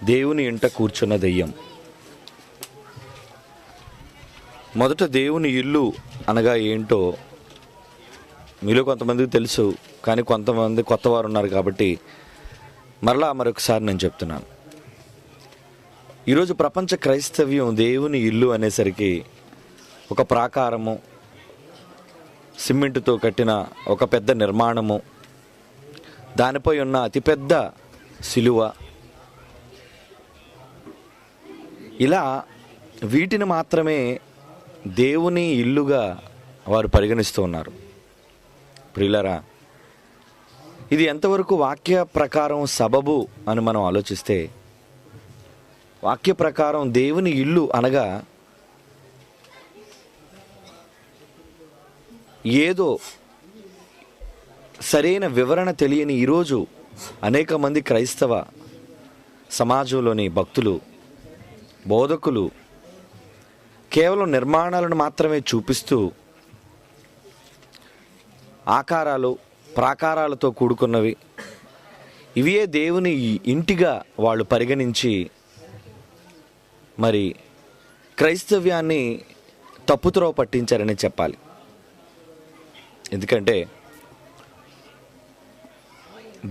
దేవుని ఇంట కూర్చున్న దెయ్యం. మొదట దేవుని ఇల్లు అనగా ఏంటో మీలో కొంతమందికి తెలుసు, కానీ కొంతమంది కొత్తవారు ఉన్నారు కాబట్టి మరొకసారి నేను చెప్తున్నాను. ఈరోజు ప్రపంచ క్రైస్తవ్యం దేవుని ఇల్లు అనేసరికి ఒక ప్రాకారము, సిమెంటుతో కట్టిన ఒక పెద్ద నిర్మాణము, దానిపై ఉన్న అతిపెద్ద సిలువ, ఇలా వీటిని మాత్రమే దేవుని ఇల్లుగా వారు పరిగణిస్తూ ఉన్నారు. ప్రియులారా, ఇది ఎంతవరకు వాక్య ప్రకారం సబబు అని మనం ఆలోచిస్తే, వాక్య ప్రకారం దేవుని ఇల్లు అనగా ఏదో సరైన వివరణ తెలియని ఈరోజు అనేక మంది క్రైస్తవ సమాజంలోని భక్తులు, బోధకులు కేవలం నిర్మాణాలను మాత్రమే చూపిస్తూ ఆకారాలు, ప్రాకారాలతో కూడుకున్నవి ఇవే దేవుని ఇంటిగా వాళ్ళు పరిగణించి మరి క్రైస్తవ్యాన్ని తప్పుత్రోవ పట్టించారని చెప్పాలి. ఎందుకంటే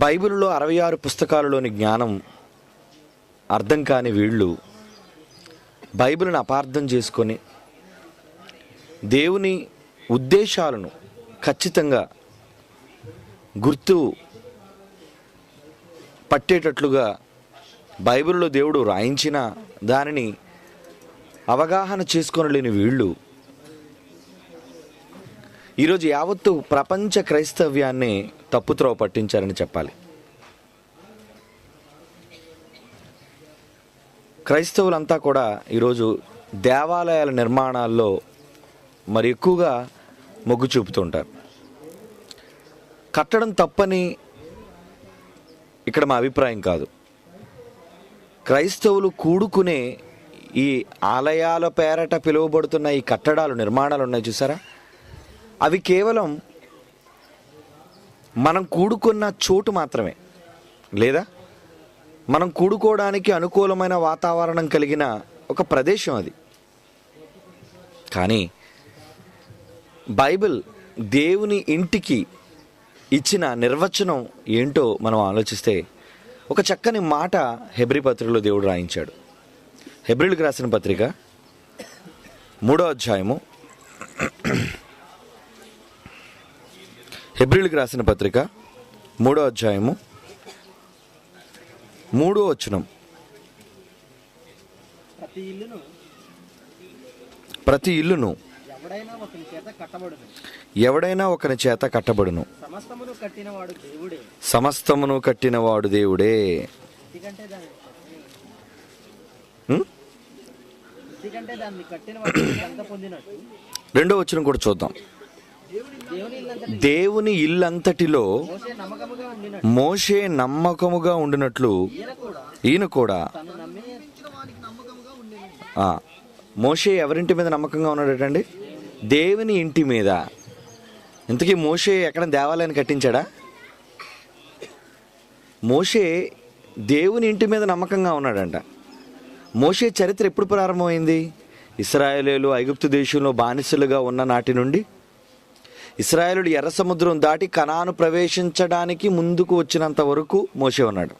బైబిల్లో 66 పుస్తకాలలోని జ్ఞానం అర్థం కాని వీళ్ళు బైబిల్ని అపార్థం చేసుకొని దేవుని ఉద్దేశాలను ఖచ్చితంగా గుర్తు పట్టేటట్లుగా బైబిల్లో దేవుడు రాయించిన దానిని అవగాహన చేసుకోలేని వీళ్ళు ఈరోజు యావత్తు ప్రపంచ క్రైస్తవ్యాన్ని తప్పుత్రోవ పట్టించారని చెప్పాలి. క్రైస్తవులంతా కూడా ఈరోజు దేవాలయాల నిర్మాణాల్లో మరి ఎక్కువగా మొగ్గు చూపుతుంటారు. కట్టడం తప్పని ఇక్కడ మా అభిప్రాయం కాదు. క్రైస్తవులు కూడుకునే ఈ ఆలయాల పేరట పిలువబడుతున్న ఈ కట్టడాలు, నిర్మాణాలు ఉన్నాయి చూసారా, అవి కేవలం మనం కూడుకున్న చోటు మాత్రమే, లేదా మనం కూడుకోవడానికి అనుకూలమైన వాతావరణం కలిగిన ఒక ప్రదేశం అది. కానీ బైబిల్ దేవుని ఇంటికి ఇచ్చిన నిర్వచనం ఏంటో మనం ఆలోచిస్తే ఒక చక్కని మాట హెబ్రీ పత్రికలో దేవుడు రాయించాడు. హెబ్రీలకు రాసిన పత్రిక 3వ అధ్యాయము, హెబ్రీలకు రాసిన పత్రిక 3వ అధ్యాయము 3వ వచనం, ప్రతి ఇల్లును ఎవడైనా ఒకని చేత కట్టబడును, సమస్తమును కట్టినవాడు దేవుడే. రెండో వచనం కూడా చూద్దాం. దేవుని ఇల్లంతటిలో మోషే నమ్మకముగా ఉండినట్లు ఈయన కూడా. మోషే ఎవరింటి మీద నమ్మకంగా ఉన్నాడటండి? దేవుని ఇంటి మీద. ఇంతకీ మోషే ఎక్కడ దేవాలయాన్ని కట్టించాడా? మోషే దేవుని ఇంటి మీద నమ్మకంగా ఉన్నాడంట. మోషే చరిత్ర ఎప్పుడు ప్రారంభమైంది? ఇశ్రాయేలీయులు ఐగుప్తు దేశంలో బానిసలుగా ఉన్న నాటి నుండి ఇశ్రాయేలీయులు ఎర్ర సముద్రం దాటి కనాను ప్రవేశించడానికి ముందుకు వచ్చినంత వరకు మోషే ఉన్నాడు.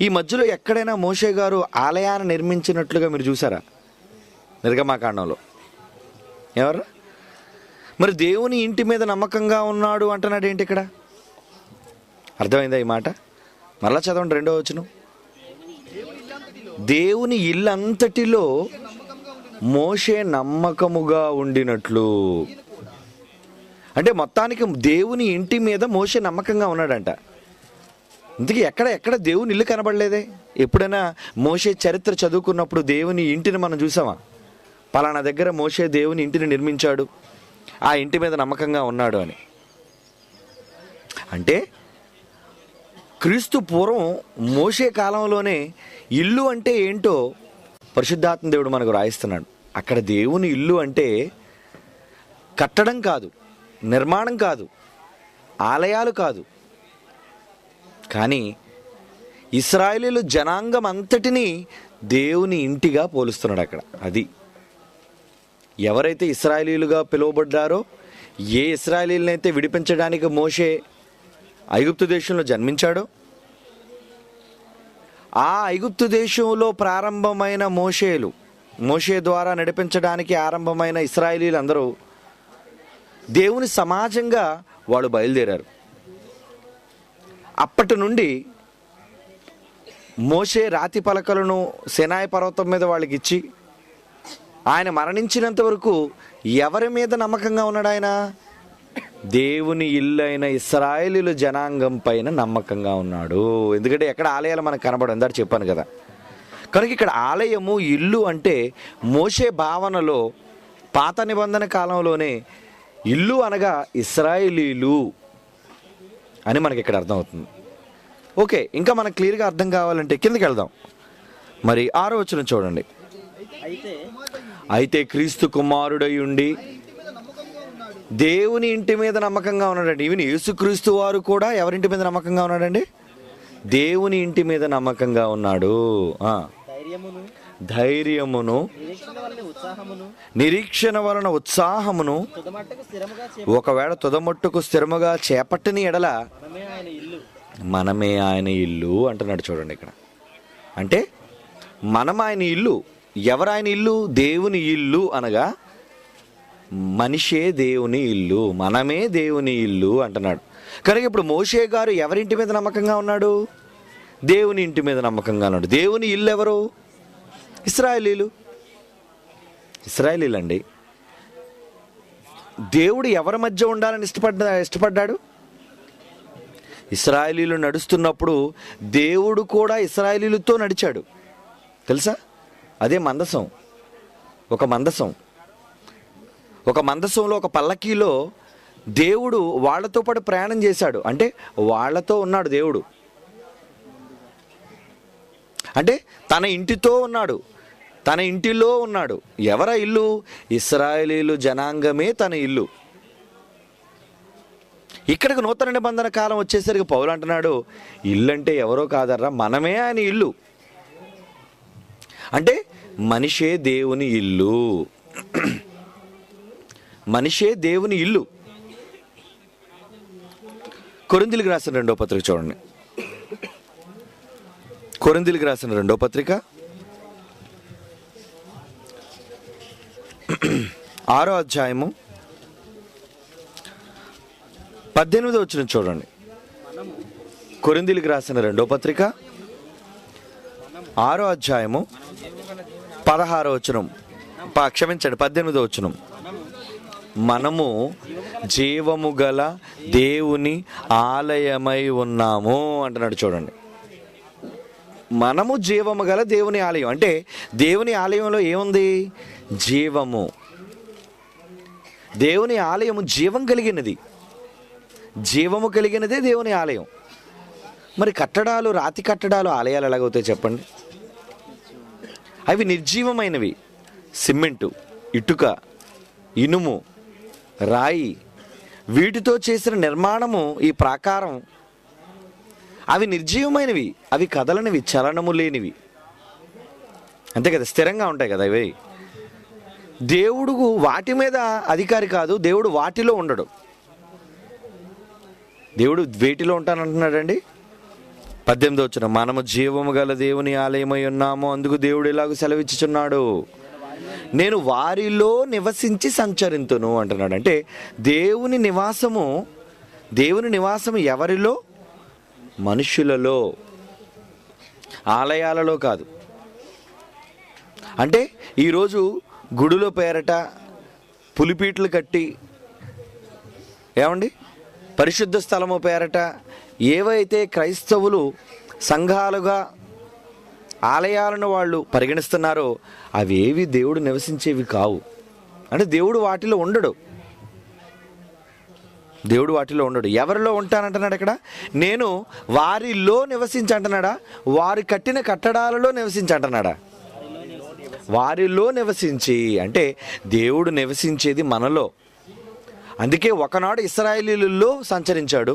ఈ మధ్యలో ఎక్కడైనా మోషే గారు ఆలయాన్ని నిర్మించినట్లుగా మీరు చూసారా? నిర్గమాకాండంలో ఎవరు? మరి దేవుని ఇంటి మీద నమ్మకంగా ఉన్నాడు అంటున్నాడు ఏంటి ఇక్కడ? అర్థమైందా ఈ మాట? మరలా చదవండి 2వ వచనం. దేవుని ఇల్లంతటిలో మోషే నమ్మకముగా ఉండినట్లు. అంటే మొత్తానికి దేవుని ఇంటి మీద మోషే నమ్మకంగా ఉన్నాడంట. ఇంతకీ ఎక్కడ దేవుని ఇల్లు కనబడలేదే? ఎప్పుడైనా మోషే చరిత్ర చదువుకున్నప్పుడు దేవుని ఇంటిని మనం చూసామా? పలానా దగ్గర మోషే దేవుని ఇంటిని నిర్మించాడు, ఆ ఇంటి మీద నమ్మకంగా ఉన్నాడు అని. అంటే క్రీస్తు పూర్వం మోషే కాలంలోనే ఇల్లు అంటే ఏంటో పరిశుద్ధాత్మ దేవుడు మనకు రాయిస్తున్నాడు. అక్కడ దేవుని ఇల్లు అంటే కట్టడం కాదు, నిర్మాణం కాదు, ఆలయాలు కాదు, కానీ ఇశ్రాయేలీయుల జనాంగం అంతటినీ దేవుని ఇంటిగా పోలుస్తున్నాడు అక్కడ. అది ఎవరైతే ఇశ్రాయేలీయులుగా పిలువబడ్డారో, ఏ ఇశ్రాయేలీయులనైతే విడిపించడానికి మోషే ఐగుప్తు దేశంలో జన్మించాడో, ఆ ఐగుప్తు దేశంలో ప్రారంభమైన మోషే ద్వారా నడిపించడానికి ఆరంభమైన ఇశ్రాయేలీయులందరూ దేవుని సమాజంగా వాళ్ళు బయలుదేరారు. అప్పటి నుండి మోషే రాతి పలకలను సినాయి పర్వతం మీద వాళ్ళకి ఇచ్చి ఆయన మరణించినంత వరకు ఎవరి మీద నమ్మకంగా ఉన్నాడు? ఆయన దేవుని ఇల్లు అయిన ఇశ్రాయేలీయుల జనాంగం పైన నమ్మకంగా ఉన్నాడు. ఎందుకంటే ఎక్కడ ఆలయాలు మనకు కనబడవు, ఇందాక చెప్పాను కదా. కనుక ఇక్కడ ఆలయము, ఇల్లు అంటే మోషే భావనలో పాత నిబంధన కాలంలోనే ఇల్లు అనగా ఇశ్రాయేలీయులు అని మనకి ఇక్కడ అర్థమవుతుంది. ఓకే, ఇంకా మనకు క్లియర్గా అర్థం కావాలంటే కిందకి వెళ్దాం. మరి 6వ వచనం చూడండి. అయితే క్రీస్తు కుమారుడై ఉండి దేవుని ఇంటి మీద నమ్మకంగా ఉన్నాడండి. ఈవెన్ యేసుక్రీస్తు వారు కూడా ఎవరింటి మీద నమ్మకంగా ఉన్నాడండి? దేవుని ఇంటి మీద నమ్మకంగా ఉన్నాడు. ధైర్యమును, నిరీక్షణ వలన ఉత్సాహమును ఒకవేళ తుదమట్టుకు స్థిరముగా చేపట్టని ఎడల మనమే ఆయన ఇల్లు అంటున్నాడు. చూడండి ఇక్కడ అంటే మనం ఆయన ఇల్లు. ఎవరు ఆయన ఇల్లు? దేవుని ఇల్లు అనగా మనిషే దేవుని ఇల్లు, మనమే దేవుని ఇల్లు అంటున్నాడు. కనుక ఇప్పుడు మోషే గారు ఎవరింటి మీద నమ్మకంగా ఉన్నాడు? దేవుని ఇంటి మీద నమ్మకంగా ఉన్నాడు. దేవుని ఇల్లు ఎవరు? ఇశ్రాయేలీయులు అండి. దేవుడు ఎవరి మధ్య ఉండాలని ఇష్టపడ్డాడు? ఇశ్రాయేలీయులు నడుస్తున్నప్పుడు దేవుడు కూడా ఇశ్రాయేలీయులతో నడిచాడు. తెలుసా? అదే మందసం. ఒక మందసంలో ఒక పల్లకీలో దేవుడు వాళ్ళతో పాటు ప్రయాణం చేశాడు. అంటే వాళ్ళతో ఉన్నాడు దేవుడు. అంటే తన ఇంటితో ఉన్నాడు, తన ఇంటిలో ఉన్నాడు. ఎవరా ఇల్లు? ఇశ్రాయేలీయులు జనాంగమే తన ఇల్లు. ఇక్కడికి నూతన నిబంధన కాలం వచ్చేసరికి పౌలు అంటున్నాడు, ఇల్లు అంటే ఎవరో కాదర్రా, మనమే ఆయన ఇల్లు. అంటే మనిషే దేవుని ఇల్లు. మనిషే దేవుని ఇల్లు. కొరింథీయులకు రాసిన 2వ పత్రిక చూడండి. కొరింథీయులకు రాసిన 2వ పత్రిక 6వ అధ్యాయము 18వ వచనం చూడండి. కొరింథీయులకు రాసిన 2వ పత్రిక 6వ అధ్యాయము 16వ వచనం, క్షమించండి 18వ వచనం. మనము జీవము గల దేవుని ఆలయమై ఉన్నాము అంటున్నాడు. చూడండి, మనము జీవము గల దేవుని ఆలయం. అంటే దేవుని ఆలయంలో ఏముంది? జీవము. దేవుని ఆలయము జీవం కలిగినది. జీవము కలిగినదే దేవుని ఆలయం. మరి కట్టడాలు, రాతి కట్టడాలు ఆలయాలు ఎలాగవుతాయి చెప్పండి? అవి నిర్జీవమైనవి. సిమెంటు, ఇటుక, ఇనుము, రాయి, వీటితో చేసిన నిర్మాణము, ఈ ప్రాకారం, అవి నిర్జీవమైనవి. అవి కదలనివి, చలనము లేనివి. అంతే కదా, స్థిరంగా ఉంటాయి కదా ఇవి. దేవుడు వాటి మీద అధికారి కాదు. దేవుడు వాటిలో ఉండడు. దేవుడు వేటిలో ఉంటానంటున్నాడండి. 18వ వచనం, మనము జీవము గల దేవుని ఆలయమై ఉన్నాము, అందుకు దేవుడు ఇలాగ సెలవిచ్చుచున్నాడు, నేను వారిలో నివసించి సంచరింతును అంటున్నాడు. అంటే దేవుని నివాసము ఎవరిలో? మనుషులలో, ఆలయాలలో కాదు. అంటే ఈరోజు గుడిలో పేరట పులిపీట్లు కట్టి, ఏమండి, పరిశుద్ధ స్థలము పేరట ఏవైతే క్రైస్తవులు సంఘాలుగా ఆలయాలను వాళ్ళు పరిగణిస్తున్నారో అవేవి దేవుడు నివసించేవి కావు. అంటే దేవుడు వాటిలో ఉండడు. ఎవరిలో ఉంటానంటున్నాడు అక్కడ? నేను వారిలో నివసించంటున్నాడా? వారు కట్టిన కట్టడాలలో నివసించంటున్నాడా? వారిలో నివసించి. అంటే దేవుడు నివసించేది మనలో. అందుకే ఒకనాడు ఇశ్రాయేలీయులలో సంచరించాడు,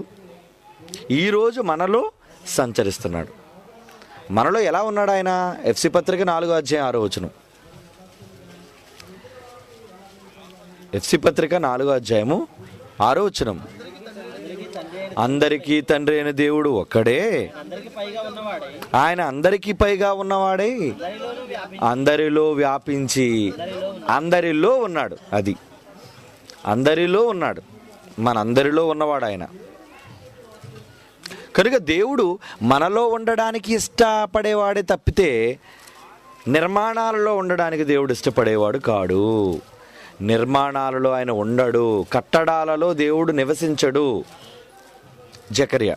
ఈరోజు మనలో సంచరిస్తున్నాడు. మనలో ఎలా ఉన్నాడు ఆయన? ఎఫ్సి పత్రిక 4:6. ఎఫ్సి పత్రిక 4:6. అందరికీ తండ్రి అయిన దేవుడు ఒక్కడే, ఆయన అందరికీ పైగా ఉన్నవాడే, అందరిలో వ్యాపించి అందరిలో ఉన్నాడు. అది అందరిలో ఉన్నాడు, మనందరిలో ఉన్నవాడు ఆయన. కనుక దేవుడు మనలో ఉండడానికి ఇష్టపడేవాడే తప్పితే నిర్మాణాలలో ఉండడానికి దేవుడు ఇష్టపడేవాడు కాడు. నిర్మాణాలలో ఆయన ఉండడు, కట్టడాలలో దేవుడు నివసించడు. జకర్యా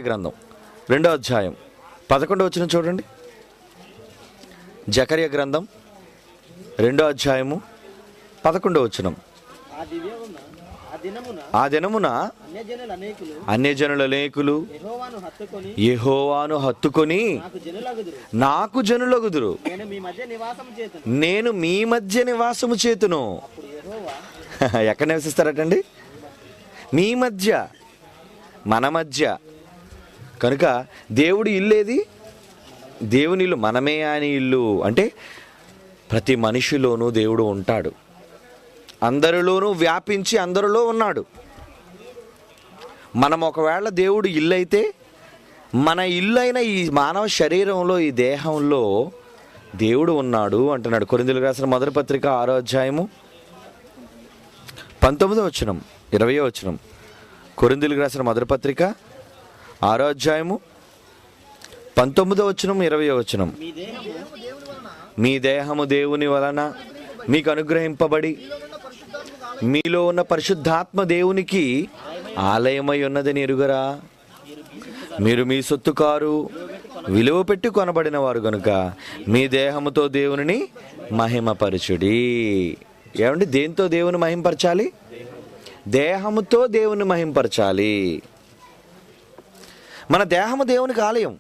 గ్రంథం 2:11 చూడండి. జకర్యా గ్రంథం 2:11. ఆ దినమున అన్యజనుల అనేకులు యెహోవాను హత్తుకొని నాకు జనులగుదురు, నేను మీ మధ్య నివాసము చేతును. ఎక్కడ నివసిస్తారటండి? మీ మధ్య, మన మధ్య. కనుక దేవుడి ఇల్లేది? దేవుని ఇల్లు మనమే. ఆయన ఇల్లు అంటే ప్రతి మనిషిలోనూ దేవుడు ఉంటాడు, అందరిలోనూ వ్యాపించి అందరిలో ఉన్నాడు. మనం ఒకవేళ దేవుడు ఇల్లు అయితే, మన ఇల్లు అయిన ఈ మానవ శరీరంలో, ఈ దేహంలో దేవుడు ఉన్నాడు అంటున్నాడు. కొరింథీయులకు రాసిన మొదటి పత్రిక 6:19, 20. కొరింథీయులకు రాసిన మొదటి పత్రిక 6:19, 20. మీ దేహము దేవుని వలన మీకు అనుగ్రహింపబడి మీలో ఉన్న పరిశుద్ధాత్మ దేవునికి ఆలయమై ఉన్నదని ఎరుగరా? మీరు మీ సొత్తు కారు, విలువ పెట్టి కొనబడిన వారు గనుక మీ దేహముతో దేవుని మహిమపరచుడి. ఏమండి, దేంతో దేవుని మహింపరచాలి? దేహముతో దేవుని మహింపరచాలి. మన దేహము దేవునికి ఆలయం.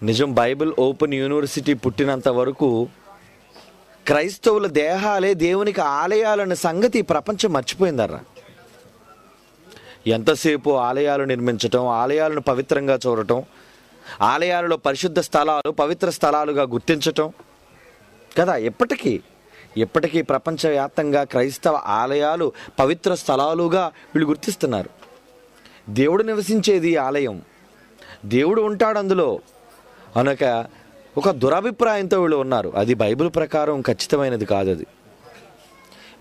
నిజం, బైబిల్ ఓపెన్ యూనివర్సిటీ పుట్టినంత వరకు క్రైస్తవుల దేహాలే దేవునికి ఆలయాలన్న సంగతి ప్రపంచం మర్చిపోయిందర్రా. ఎంతసేపు ఆలయాలు నిర్మించటం, ఆలయాలను పవిత్రంగా చూడటం, ఆలయాలలో పరిశుద్ధ స్థలాలు పవిత్ర స్థలాలుగా గుర్తించటం కదా. ఎప్పటికీ ప్రపంచవ్యాప్తంగా క్రైస్తవ ఆలయాలు పవిత్ర స్థలాలుగా వీళ్ళు గుర్తిస్తున్నారు. దేవుడు నివసించేది ఆలయం, దేవుడు ఉంటాడు అందులో అనక ఒక దురభిప్రాయంతో వీళ్ళు ఉన్నారు. అది బైబిల్ ప్రకారం ఖచ్చితమైనది కాదు. అది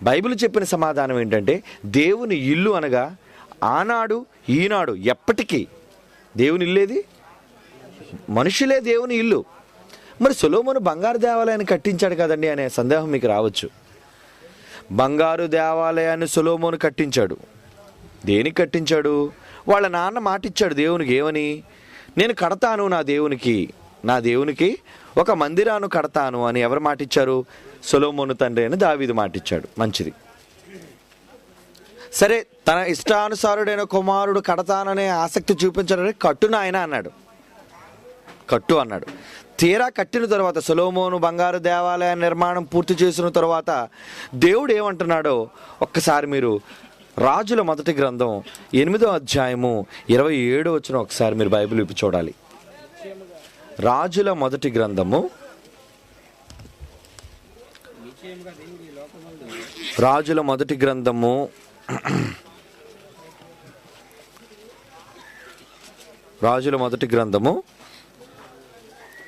బైబిల్ చెప్పిన సమాధానం ఏంటంటే, దేవుని ఇల్లు అనగా ఆనాడు ఈనాడు ఎప్పటికీ దేవుని ఇల్లేది, మనుషులే దేవుని ఇల్లు. మరి సొలొమోను బంగారు దేవాలయాన్ని కట్టించాడు కదండి అనే సందేహం మీకు రావచ్చు. బంగారు దేవాలయాన్ని సొలొమోను కట్టించాడు. దేనికి కట్టించాడు? వాళ్ళ నాన్న మాటిచ్చాడు దేవునికి. ఏమని? నేను కడతాను నా దేవునికి ఒక మందిరాన్ని కడతాను అని. ఎవరు మాటిచ్చారు? సొలొమోను తండ్రి అని దావీదు మాటిచ్చాడు. మంచిది. సరే, తన ఇష్టానుసారుడైన కుమారుడు కడతాననే ఆసక్తి చూపించాడని కట్టు నాయన అన్నాడు. కట్టు అన్నాడు. తీరా కట్టిన తర్వాత, సొలొమోను బంగారు దేవాలయ నిర్మాణం పూర్తి చేసిన తర్వాత దేవుడు ఏమంటున్నాడో ఒక్కసారి మీరు రాజుల మొదటి గ్రంథం 8:27 ఒకసారి మీరు బైబిల్ విప్పి చూడాలి. రాజుల మొదటి గ్రంథము రాజుల మొదటి గ్రంథము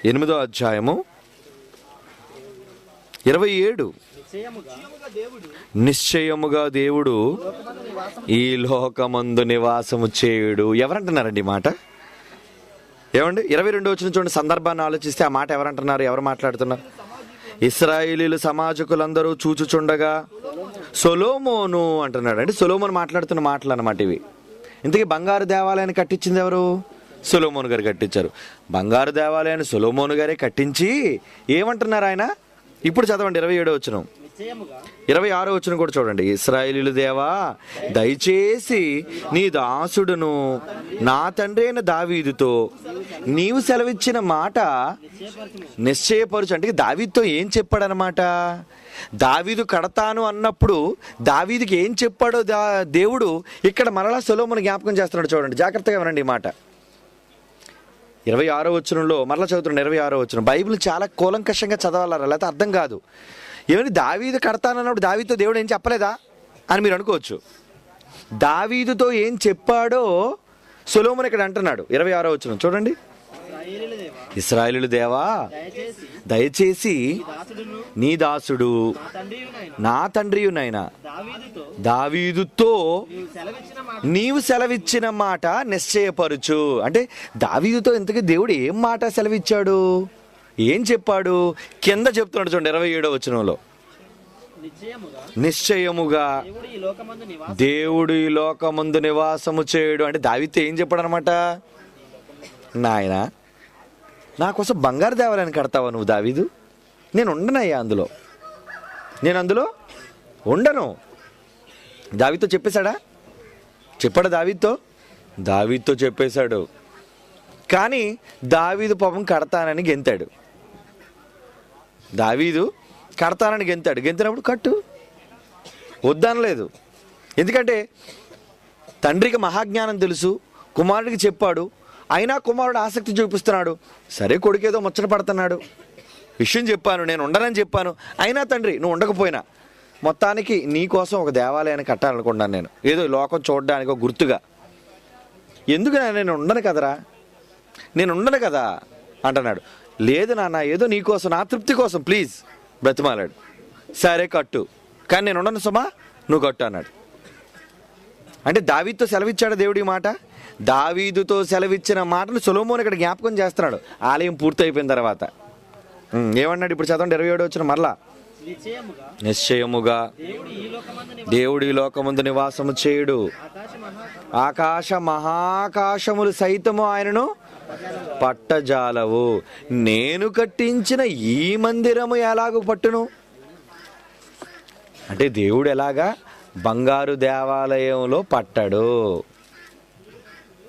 8:27. నిశ్చయముగా దేవుడు ఈ లోకమందు నివాసము చేయుడు. ఎవరంటున్నారండి ఈ మాట? ఏమండి, 22 చూడండి. సందర్భాన్ని ఆలోచిస్తే ఆ మాట ఎవరంటున్నారు? ఎవరు మాట్లాడుతున్నారు? ఇశ్రాయేలీలు సమాజకులందరూ చూచుచుండగా సొలొమోను అంటున్నాడు. అంటే సొలొమోను మాట్లాడుతున్న మాటలు అన్నమాట ఇవి. ఇంతకీ బంగారు దేవాలయాన్ని కట్టించింది ఎవరు? సొలొమోను గారు కట్టించారు. బంగారు దేవాలయాన్ని సొలొమోను గారే కట్టించి ఏమంటున్నారు ఆయన? ఇప్పుడు చదవండి 27 26 కూడా చూడండి. ఇశ్రాయేలీలు దేవా, దయచేసి నీ దాసుడును నా తండ్రి అయిన దావీదుతో నీవు సెలవిచ్చిన మాట నిశ్చయపరచు. అంటే దావీదుతో ఏం చెప్పాడనమాట? దావీదు కడతాను అన్నప్పుడు దావీదుకి ఏం చెప్పాడో దేవుడు ఇక్కడ మరలా సొలొమోను జ్ఞాపకం చేస్తున్నాడు. చూడండి, జాగ్రత్తగా వినండి ఈ మాట. 26వ వచనంలో మరలా చదువుతున్నాను. 26వ వచనం. బైబిల్ చాలా కూలంకషంగా చదవాలరా, లేకపోతే అర్థం కాదు. ఏమని దావీదు కడతానన్నప్పుడు దావీదుతో దేవుడు ఏం చెప్పలేదా అని మీరు అనుకోవచ్చు. దావీదుతో ఏం చెప్పాడో సొలొమోను ఇక్కడ అంటున్నాడు. 26వ వచనం చూడండి. ఇశ్రాయేలు దేవా, దయచేసి నీ దాసుడు నా తండ్రియునైనా దావీదుతో నీవు సెలవిచ్చిన మాట నిశ్చయపరుచు. అంటే దావీదుతో ఇంతకీ దేవుడు ఏం మాట సెలవిచ్చాడు, ఏం చెప్పాడు కింద చెప్తున్నాడు చూడండి 27వ వచనంలో. నిశ్చయముగా దేవుడు ఈ లోకమందు నివాసము చేయడు. అంటే దావీదుతో ఏం చెప్పాడు అనమాట, నాయన నా కోసం బంగారు దేవాలయాన్ని కడతావా నువ్వు దావీదు? నేను ఉండనయ్యా అందులో, నేను అందులో ఉండను. దావీదుతో చెప్పేశాడా? చెప్పాడా దావీదుతో? దావీదుతో చెప్పేశాడు. కానీ దావీదు పాపం కడతానని గెంతాడు. దావీదు కడతానని గెంతాడు. గెంతినప్పుడు కట్టు వద్దనలేదు. ఎందుకంటే తండ్రికి మహాజ్ఞానం తెలుసు, కుమారుడికి చెప్పాడు. అయినా కుమారుడు ఆసక్తి చూపిస్తున్నాడు. సరే కొడుకేదో ముచ్చట పడుతున్నాడు, విషయం చెప్పాను, నేను ఉండనని చెప్పాను. అయినా తండ్రి నువ్వు ఉండకపోయినా మొత్తానికి నీ కోసం ఒక దేవాలయాన్ని కట్టాలనుకున్నాను నేను, ఏదో లోకం చూడడానికి ఒక గుర్తుగా. ఎందుకు నేను ఉండను కదరా, నేను ఉండను కదా అంటున్నాడు. లేదు నాన్న, ఏదో నీ కోసం, నా తృప్తి కోసం ప్లీజ్ బ్రతిమాలాడు. సరే కట్టు, కానీ నేను ఉండను సుమా, నువ్వు కట్టు అన్నాడు. అంటే దావీదుతో సెలవిచ్చాడు దేవుడి మాట. దావీదుతో సెలవిచ్చిన మాటను సొలొమోను ఇక్కడ జ్ఞాపకం చేస్తున్నాడు ఆలయం పూర్తయిపోయిన తర్వాత. ఏమన్నాడు ఇప్పుడు చదవండి 27వ వచనం మరలా. నిశ్చయముగా దేవుడు ఈ లోకమందు నివాసము చేయుడు, ఆకాశ మహాకాశములు సైతము ఆయనను పట్టజాలవు. నేను కట్టించిన ఈ మందిరము ఎలాగూ పట్టును? అంటే దేవుడు ఎలాగా బంగారు దేవాలయంలో పట్టడు.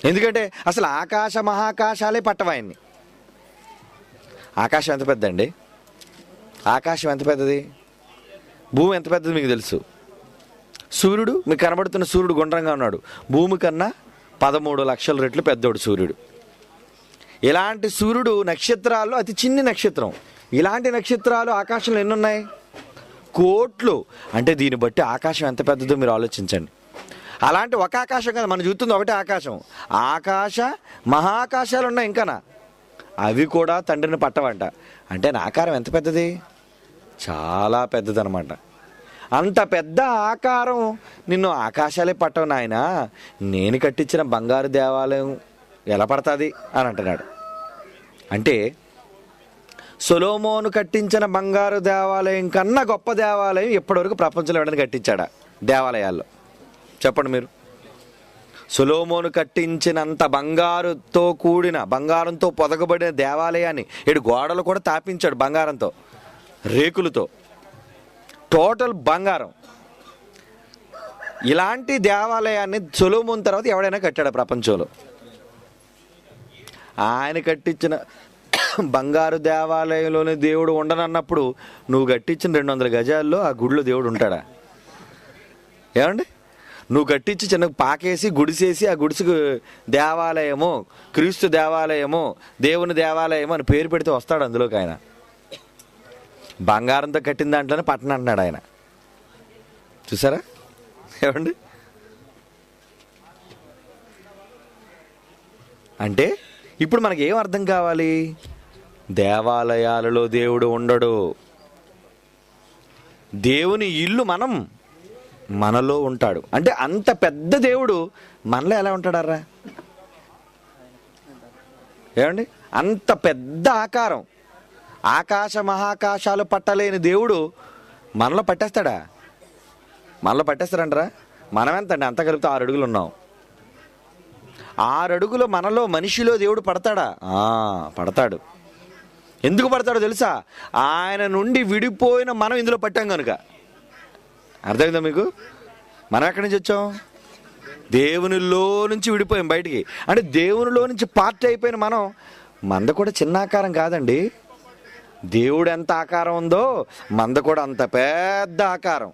ఎందుకంటే అసలు ఆకాశ మహాకాశాలే పట్టవాయన్ని. ఆకాశం ఎంత పెద్ద అండి? ఆకాశం ఎంత పెద్దది? భూమి ఎంత పెద్దది మీకు తెలుసు. సూర్యుడు, మీకు కనబడుతున్న సూర్యుడు గుండ్రంగా ఉన్నాడు, భూమి కన్నా 13 లక్షల రెట్లు పెద్దోడు సూర్యుడు. ఇలాంటి సూర్యుడు నక్షత్రాల్లో అతి చిన్ని నక్షత్రం. ఇలాంటి నక్షత్రాలు ఆకాశంలో ఎన్ని ఉన్నాయి? కోట్లు. అంటే దీన్ని బట్టి ఆకాశం ఎంత పెద్దదో మీరు ఆలోచించండి. అలాంటి ఒక ఆకాశం కదా మనం చూస్తుంది, ఒకటే ఆకాశం. ఆకాశ మహాకాశాలు ఉన్నాయి ఇంకానా, అవి కూడా తండ్రిని పట్టవంట. అంటే నా ఆకారం ఎంత పెద్దది? చాలా పెద్దదనమాట. అంత పెద్ద ఆకారం నిన్ను ఆకాశాలే పట్టవు నాయన, నేను కట్టించిన బంగారు దేవాలయం ఎలా పడుతుంది అని అంటున్నాడు. అంటే సొలొమోను కట్టించిన బంగారు దేవాలయం కన్నా గొప్ప దేవాలయం ఇప్పటివరకు ప్రపంచంలో ఎవడని కట్టించాడా దేవాలయాల్లో? చెప్పండి మీరు. సొలొమోను కట్టించినంత బంగారుతో కూడిన, బంగారంతో పొదగబడిన దేవాలయాన్ని ఏడు గోడలు కూడా తాపించాడు బంగారంతో, రేకులతో, టోటల్ బంగారం. ఇలాంటి దేవాలయాన్ని సొలొమోను తర్వాత ఎవడైనా కట్టాడా ప్రపంచంలో? ఆయన కట్టించిన బంగారు దేవాలయంలోనే దేవుడు ఉండనన్నప్పుడు నువ్వు కట్టించిన 200 గజాల్లో ఆ గుడిలో దేవుడు ఉంటాడా? ఏమండి, నువ్వు కట్టించి చిన్న పాకేసి గుడిసేసి ఆ గుడిసుకు దేవాలయము, క్రీస్తు దేవాలయము, దేవుని దేవాలయము అని పేరు పెడితే వస్తాడు అందులోకి ఆయన? బంగారంతో కట్టిన దాంట్లోనే పట్టణ అంటున్నాడు ఆయన. చూసారా ఏమండి? అంటే ఇప్పుడు మనకి ఏం అర్థం కావాలి? దేవాలయాలలో దేవుడు ఉండడు. దేవుని ఇల్లు మనలో ఉంటాడు. అంటే అంత పెద్ద దేవుడు మనలో ఎలా ఉంటాడారా? ఏమండి, అంత పెద్ద ఆకారం, ఆకాశ మహాకాశాలు పట్టలేని దేవుడు మనలో పట్టేస్తాడా? మనలో పట్టేస్తారంటారా? మనం ఎంతండి? అంత కలిపితే 6 అడుగులు ఉన్నాం. 6 అడుగులు మనలో, మనిషిలో దేవుడు పడతాడా? పడతాడు. ఎందుకు పడతాడో తెలుసా? ఆయన నుండి విడిపోయిన మనం ఇందులో పట్టాం కనుక. అర్థమైందా మీకు? మనం ఎక్కడి నుంచి వచ్చాం? దేవునిలో నుంచి విడిపోయాం బయటికి. అంటే దేవునిలో నుంచి పార్ట్ అయిపోయిన మంద కూడా చిన్న ఆకారం కాదండి. దేవుడు ఎంత ఆకారం ఉందో మంద కూడా అంత పెద్ద ఆకారం.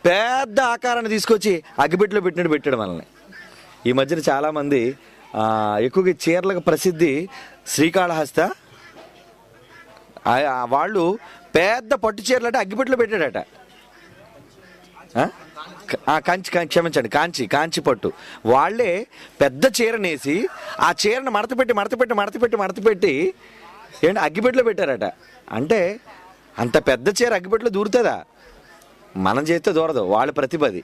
పెద్ద ఆకారాన్ని తీసుకొచ్చి అగ్గిపెట్టెలో పెట్టినట్టు పెట్టాడు మనల్ని. ఈ మధ్యన చాలామంది ఎక్కువగా చీరలకు ప్రసిద్ధి శ్రీకాళహస్త. వాళ్ళు పెద్ద పట్టు చీరలు అంటే అగ్గిపెట్టెలో పెట్టాడట. క్షమించండి, కాంచి పట్టు. వాళ్ళే పెద్ద చీరనేసి ఆ చీరను మడతపెట్టి ఏంటి అగ్గిపెట్టెలో పెట్టారట. అంటే అంత పెద్ద చీర అగ్గిపెట్టెలో దూరుతుందా? మనం చేస్తే దూరదు. వాళ్ళ ప్రతిభది,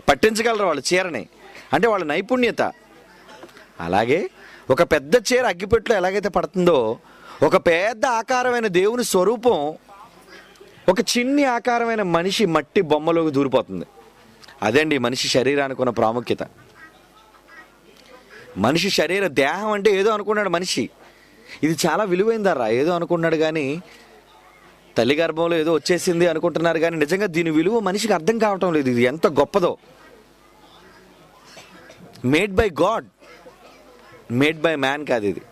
పట్టించగలరు వాళ్ళు చీరని, అంటే వాళ్ళ నైపుణ్యత. అలాగే ఒక పెద్ద చీర అగ్గిపెట్టెలో ఎలాగైతే పడుతుందో, ఒక పెద్ద ఆకారమైన దేవుని స్వరూపం ఒక చిన్ని ఆకారమైన మనిషి మట్టి బొమ్మలోకి దూరిపోతుంది. అదండి మనిషి శరీరానికి ఉన్న ప్రాముఖ్యత. మనిషి దేహం అంటే ఏదో అనుకున్నాడు మనిషి, ఇది చాలా విలువైందర్రా ఏదో అనుకున్నాడు, కానీ తల్లి గర్భంలో ఏదో వచ్చేసింది అనుకుంటున్నారు, కానీ నిజంగా దీని విలువ మనిషికి అర్థం కావటం లేదు. ఇది ఎంత గొప్పదో. Made by God, made by man కాదు. ఇది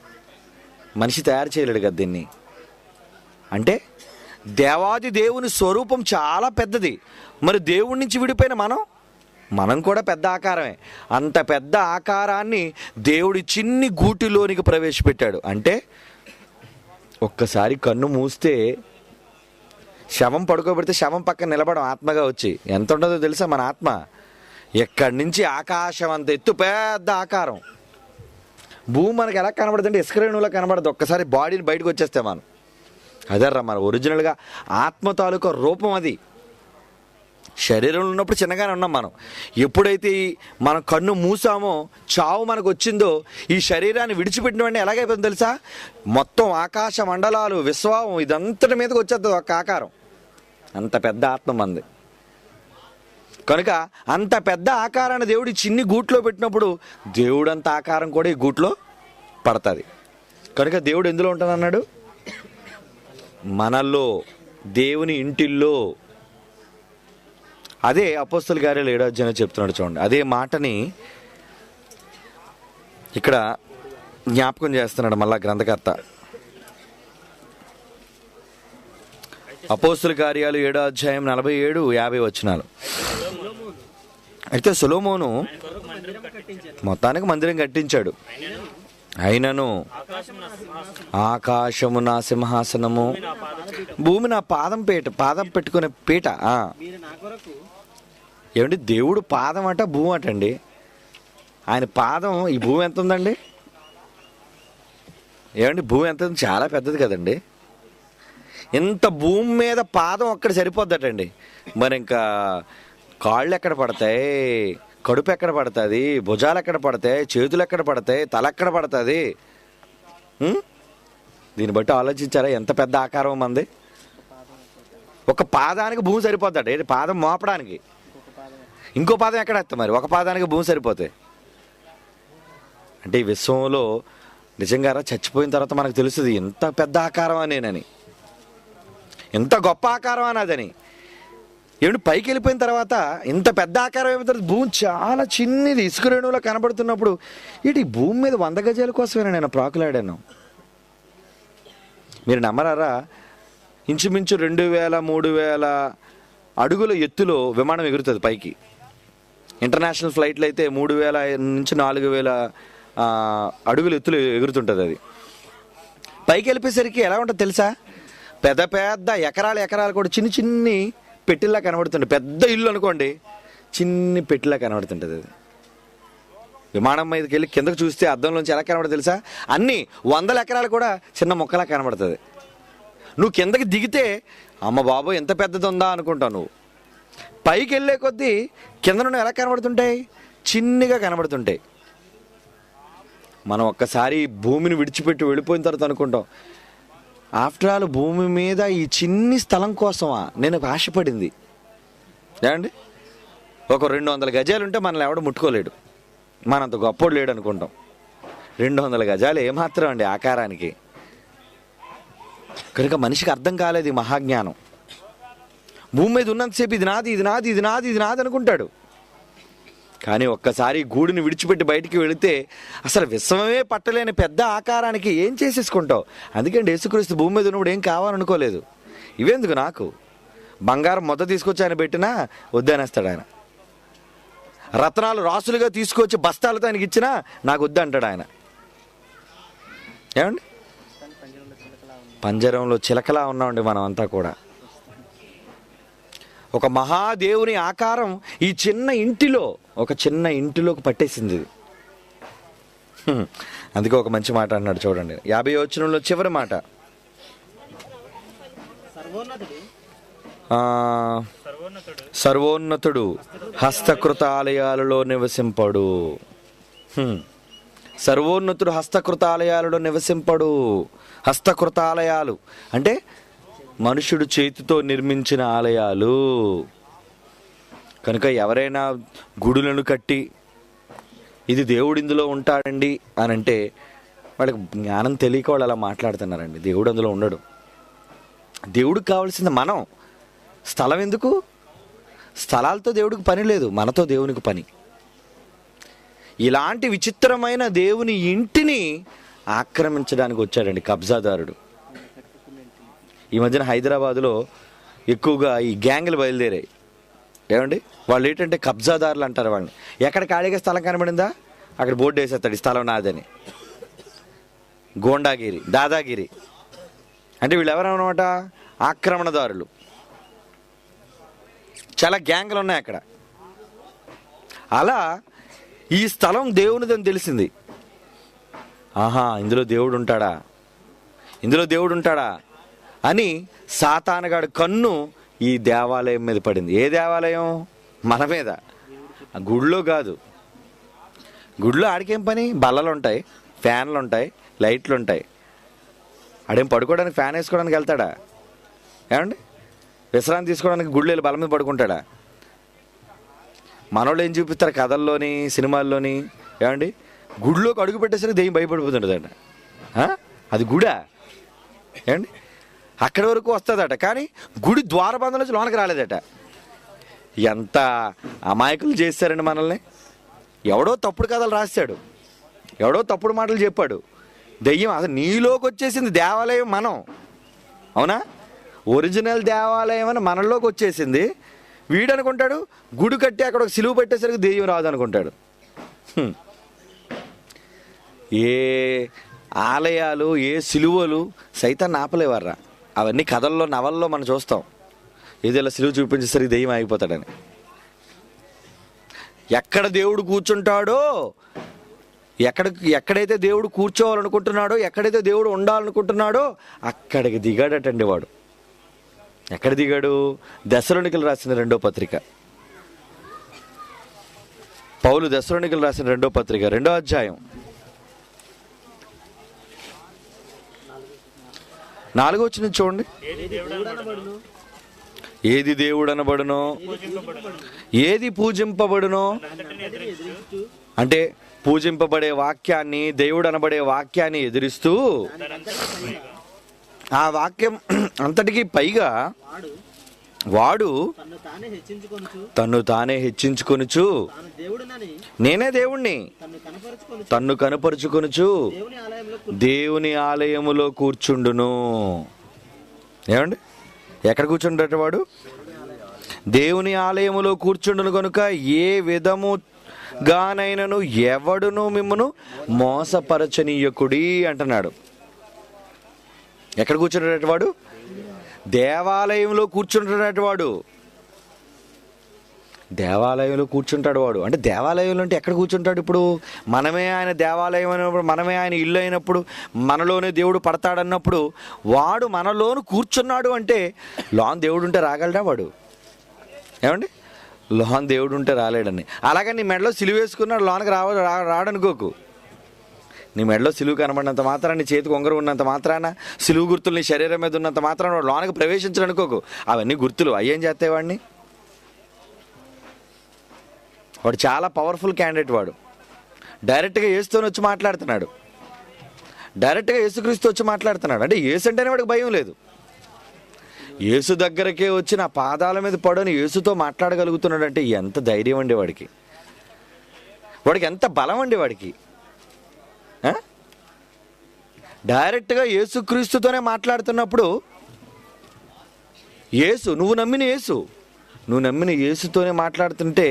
మనిషి తయారు చేయలేడు కదా దీన్ని. అంటే దేవాది దేవుని స్వరూపం చాలా పెద్దది. మరి దేవుడి నుంచి విడిపోయిన మనం కూడా పెద్ద ఆకారమే. అంత పెద్ద ఆకారాన్ని దేవుడి చిన్ని గూటిలోనికి ప్రవేశపెట్టాడు. అంటే ఒక్కసారి కన్ను మూస్తే శవం పడుకోబెడితే శవం పక్కన నిలబడం ఆత్మగా వచ్చి ఎంత ఉండదో తెలుసా? మన ఆత్మ ఎక్కడి నుంచి ఆకాశం అంత ఎత్తు పెద్ద ఆకారం. భూమి మనకు ఎలా కనబడుతుంటే ఇసుక రేణువులా కనబడదు. ఒక్కసారి బాడీని బయటకు వచ్చేస్తే మనం అదర్రా మన ఒరిజినల్గా ఆత్మ తాలూకా రూపం అది. శరీరంలో ఉన్నప్పుడు చిన్నగానే ఉన్నాం మనం. ఎప్పుడైతే మనం కన్ను మూసామో, చావు మనకు వచ్చిందో, ఈ శరీరాన్ని విడిచిపెట్టిన వెంటనే ఎలాగైపోతుంది తెలుసా? మొత్తం ఆకాశ మండలాలు, విశ్వం ఇదంతటి మీదకి వచ్చేస్తుంది ఒక ఆకారం. అంత పెద్ద ఆత్మ మంది. కనుక అంత పెద్ద ఆకారాన్ని దేవుడి చిన్ని గూట్లో పెట్టినప్పుడు దేవుడంత ఆకారం కూడా ఈ గూట్లో పడుతుంది. కనుక దేవుడు ఎందులో ఉంటానన్నాడు? మనలో, దేవుని ఇంటిల్లో. అదే అపోస్తల కార్యాలు 7వ అధ్యాయంలో చెప్తున్నాడు. చూడండి, అదే మాటని ఇక్కడ జ్ఞాపకం చేస్తున్నాడు మళ్ళా గ్రంథకర్త. అపోస్తల కార్యాలు 7వ అధ్యాయం 47-50 వచనాలు. అయితే సొలొమోను మొత్తానికి మందిరం కట్టించాడు. అయినను ఆకాశము నా సింహాసనము, భూమి నా పాదం పెట్టుకునే పీట. ఏమండి, దేవుడు పాదం అట, భూమి అటండి. ఆయన పాదం, ఈ భూమి ఎంత ఉందండి? ఏమండి, భూమి ఎంత ఉంది? చాలా పెద్దది కదండి. ఇంత భూమి మీద పాదం ఒక్కటి సరిపోద్దటండి. మరి ఇంకా కాళ్ళు ఎక్కడ పడతాయి, కడుపు ఎక్కడ పడుతుంది, భుజాలు ఎక్కడ పడతాయి, చేతులు ఎక్కడ పడతాయి, తల ఎక్కడ పడుతుంది? దీన్ని బట్టి ఆలోచించారా ఎంత పెద్ద ఆకారం మంది? ఒక పాదానికి భూమి సరిపోతాడు. ఏంటి, పాదం మోపడానికి ఇంకో పాదం ఎక్కడ వేస్తాం? మరి ఒక పాదానికి భూమి సరిపోతాయి అంటే ఈ విశ్వంలో నిజంగా చచ్చిపోయిన తర్వాత మనకు తెలుస్తుంది ఎంత పెద్ద ఆకారం అనేనని, ఎంత గొప్ప ఆకారం అన్నదని. ఏమిటి, పైకి వెళ్ళిపోయిన తర్వాత ఇంత పెద్ద ఆకారం ఏమవుతుంది? భూమి చాలా చిన్నది, ఇసుక రేణువులో కనబడుతున్నప్పుడు ఇటు భూమి మీద 100 గజాల కోసమేనా నేను ప్రాకులాడాను. మీరు నమ్మరారా, ఇంచుమించు 2000-3000 అడుగుల ఎత్తులో విమానం ఎగురుతుంది పైకి. ఇంటర్నేషనల్ ఫ్లైట్లు అయితే 3000 నుంచి 4000 అడుగుల ఎత్తులు ఎగురుతుంటుంది. అది పైకి వెళ్ళిపోయేసరికి ఎలా ఉంటుంది తెలుసా? పెద్ద పెద్ద ఎకరాలు కూడా చిన్ని పెట్టిల్లా కనబడుతుంది. పెద్ద ఇల్లు అనుకోండి, చిన్ని పెట్టిలా కనబడుతుంటుంది. అది విమానం మీదకి వెళ్ళి కిందకు చూస్తే అద్దంలోంచి ఎలా కనబడుతుంది తెలుసా? అన్ని 100 ఎకరాలు కూడా చిన్న మొక్కలా కనబడుతుంది. నువ్వు కిందకి దిగితే అమ్మ బాబు ఎంత పెద్దది ఉందా అనుకుంటావు. నువ్వు పైకి వెళ్ళే కొద్దీ కింద నుండి ఎలా కనబడుతుంటాయి? చిన్నగా కనబడుతుంటాయి. మనం ఒక్కసారి భూమిని విడిచిపెట్టి వెళ్ళిపోయిన తర్వాత అనుకుంటాం, ఆఫ్టర్ ఆల్ భూమి మీద ఈ చిన్ని స్థలం కోసమా నేను ఆశపడింది. ఏమండి, ఒక 200 గజాలు ఉంటే మనల్ని ఎవడు ముట్టుకోలేడు, మనంత గొప్పోడు లేడు అనుకుంటాం. 200 గజాలు ఏమాత్రం అండి ఆకారానికి. కనుక మనిషికి అర్థం కాలేదు ఈ మహాజ్ఞానం. భూమి మీద ఉన్నంతసేపు ఇది నాది, ఇది నాది, ఇది నాది, ఇది నాది అనుకుంటాడు. కానీ ఒక్కసారి గూడుని విడిచిపెట్టి బయటికి వెళితే అసలు విశ్వమే పట్టలేని పెద్ద ఆకారానికి ఏం చేసేసుకుంటావు. అందుకంటే యేసుక్రీస్తు భూమి మీద ఉన్నప్పుడు ఏం కావాలనుకోలేదు. ఇవేందుకు నాకు, బంగారం మొత్తం తీసుకొచ్చి ఆయన పెట్టినా వద్దనేస్తాడు ఆయన. రత్నాలు రాసులుగా తీసుకొచ్చి బస్తాలతో ఆయనకి ఇచ్చినా నాకు వద్దు అంటాడు ఆయన. ఏమండి, పంజరంలో చిలకలా ఉన్నామండి మనం అంతా కూడా. ఒక మహాదేవుని ఆకారం ఈ చిన్న ఇంటిలో, ఒక చిన్న ఇంటిలోకి పట్టేసింది ఇది. అందుకే ఒక మంచి మాట అన్నాడు చూడండి, 50వ వచనంలో చివరి మాట, సర్వోన్నతుడు హస్తకృత ఆలయాలలో నివసింపడు. సర్వోన్నతుడు హస్తకృత ఆలయాలలో నివసింపడు. హస్తకృత ఆలయాలు అంటే మనుషుడు చేతితో నిర్మించిన ఆలయాలు. కనుక ఎవరైనా గుడులను కట్టి ఇది దేవుడు ఇందులో ఉంటాడండి అని అంటే వాళ్ళకి జ్ఞానం తెలియక వాళ్ళు అలా మాట్లాడుతున్నారండి. దేవుడు అందులో ఉండడు. దేవుడికి కావాల్సింది మనం. స్థలం ఎందుకు? స్థలాలతో దేవుడికి పని లేదు, మనతో దేవునికి పని. ఇలాంటి విచిత్రమైన దేవుని ఇంటిని ఆక్రమించడానికి వచ్చాడండి కబ్జాదారుడు. ఈ మధ్యన హైదరాబాదులో ఎక్కువగా ఈ గ్యాంగులు బయలుదేరాయి. ఏమండి, వాళ్ళు ఏంటంటే కబ్జాదారులు అంటారు వాళ్ళని. ఎక్కడ ఖాళీగా స్థలం కనబడిందా అక్కడ బోర్డు వేసేస్తాడు, ఈ స్థలం నాదని. గోండాగిరి, దాదాగిరి అంటే వీళ్ళు ఎవరన్నమాట? ఆక్రమణదారులు. చాలా గ్యాంగులు ఉన్నాయి అక్కడ. అలా ఈ స్థలం దేవునిదని తెలిసింది. ఆహా, ఇందులో దేవుడు ఉంటాడా, ఇందులో దేవుడు ఉంటాడా అని సాతానుగాడు కన్ను ఈ దేవాలయం మీద పడింది. ఏ దేవాలయం? మన మీద. గుడిలో కాదు. గుడిలో ఆడికేం పని? బల్లలు ఉంటాయి, ఫ్యాన్లు ఉంటాయి, లైట్లు ఉంటాయి. ఆడేం పడుకోవడానికి ఫ్యాన్ వేసుకోవడానికి వెళ్తాడా? ఏమండి, విశ్రాంతి తీసుకోవడానికి గుళ్ళు వెళ్ళి బల్ల మీద పడుకుంటాడా? మనోళ్ళు ఏం చూపిస్తారు కథల్లోని సినిమాల్లోని? ఏమండి, గుడిలోకి అడుగు పెట్టేసరికి దెయ్యం భయపడిపోతుంటుందట. అది గుడా? ఏమండి, అక్కడి వరకు వస్తుందట, కానీ గుడి ద్వారబంధం నుంచి లోనకి రాలేదట. ఎంత అమాయకులు చేస్తారండి మనల్ని. ఎవడో తప్పుడు కథలు రాశాడు, ఎవడో తప్పుడు మాటలు చెప్పాడు. దెయ్యం అసలు నీలోకి వచ్చేసింది. దేవాలయం మనం, అవునా? ఒరిజినల్ దేవాలయం అని మనలోకి వచ్చేసింది. వీడు అనుకుంటాడు గుడి కట్టి అక్కడ ఒక సిలువ పెట్టేసరికి దెయ్యం రాదు అనుకుంటాడు. ఏ ఆలయాలు, ఏ సిలువలు సైతాన్ని ఆపలేవర్రా. అవన్నీ కథల్లో, నవల్లో మనం చూస్తాం. ఏదైనా సిలువ చూపించేసరికి దెయ్యం ఆగిపోతాడని. ఎక్కడ దేవుడు కూర్చుంటాడో, ఎక్కడైతే దేవుడు కూర్చోవాలనుకుంటున్నాడో, ఎక్కడైతే దేవుడు ఉండాలనుకుంటున్నాడో అక్కడికి దిగాడటండి వాడు. ఎక్కడ దిగాడు? దెస్సలోనికలు రాసిన 2వ పత్రిక. పౌలు దెస్సలోనికలు రాసిన 2వ పత్రిక 2వ అధ్యాయం 4వ వచనం చూడండి. ఏది దేవుడు అనబడునో, ఏది పూజింపబడునో అంటే పూజింపబడే వాక్యాన్ని, దేవుడు అనబడే వాక్యాన్ని ఎదిరిస్తూ ఆ వాక్యం అంతటికీ పైగా వాడు తన్ను తానే హెచ్చించుకొనుచు నేనే దేవుణ్ణి తన్ను కనపరుచుకొనుచు దేవుని ఆలయములో కూర్చుండును. ఏమండి, ఎక్కడ కూర్చుండట వాడు? దేవుని ఆలయములో కూర్చుండును. కనుక ఏ విధముగానైనను ఎవడును మిమ్మును మోసపరచనీయకుడి అంటున్నాడు. ఎక్కడ కూర్చుంటాడట వాడు? దేవాలయంలో కూర్చుంటాడట వాడు. దేవాలయంలో కూర్చుంటాడు వాడు. అంటే దేవాలయంలో అంటే ఎక్కడ కూర్చుంటాడు? ఇప్పుడు మనమే ఆయన దేవాలయం అయినప్పుడు, మనమే ఆయన ఇల్లు అయినప్పుడు, మనలోనే దేవుడు పడతాడన్నప్పుడు వాడు మనలోను కూర్చున్నాడు అంటే లోన్ దేవుడు ఉంటే రాగలడా వాడు? ఏమండి, లోన్ దేవుడు ఉంటే రాలేడని. అలాగే నీ మెడలో సిలువ వేసుకున్నాడు, లోనకి రాడనుకోకు. నీ మెడలో సిలువు కనబడినంత మాత్రాన, నీ చేతికి ఉంగరం ఉన్నంత మాత్రాన, సిలువు గుర్తులు నీ శరీరం మీద ఉన్నంత మాత్రాన వాడు లోనకి ప్రవేశించడు అనుకోకు. అవన్నీ గుర్తులు, అయ్యేం చేస్తాయి వాడిని? వాడు చాలా పవర్ఫుల్ క్యాండిడేట్. వాడు డైరెక్ట్గా యేసుతోనే వచ్చి మాట్లాడుతున్నాడు, డైరెక్ట్గా యేసుక్రీస్తు వచ్చి మాట్లాడుతున్నాడు. అంటే యేసు అంటేనే వాడికి భయం లేదు. యేసు దగ్గరకే వచ్చి నా పాదాల మీద పడని యేసుతో మాట్లాడగలుగుతున్నాడు అంటే ఎంత ధైర్యం అండి వాడికి, వాడికి ఎంత బలం అండి వాడికి. డైరెక్ట్గా యేసుక్రీస్తుతోనే మాట్లాడుతున్నప్పుడు నువ్వు నమ్మిన యేసుతోనే మాట్లాడుతుంటే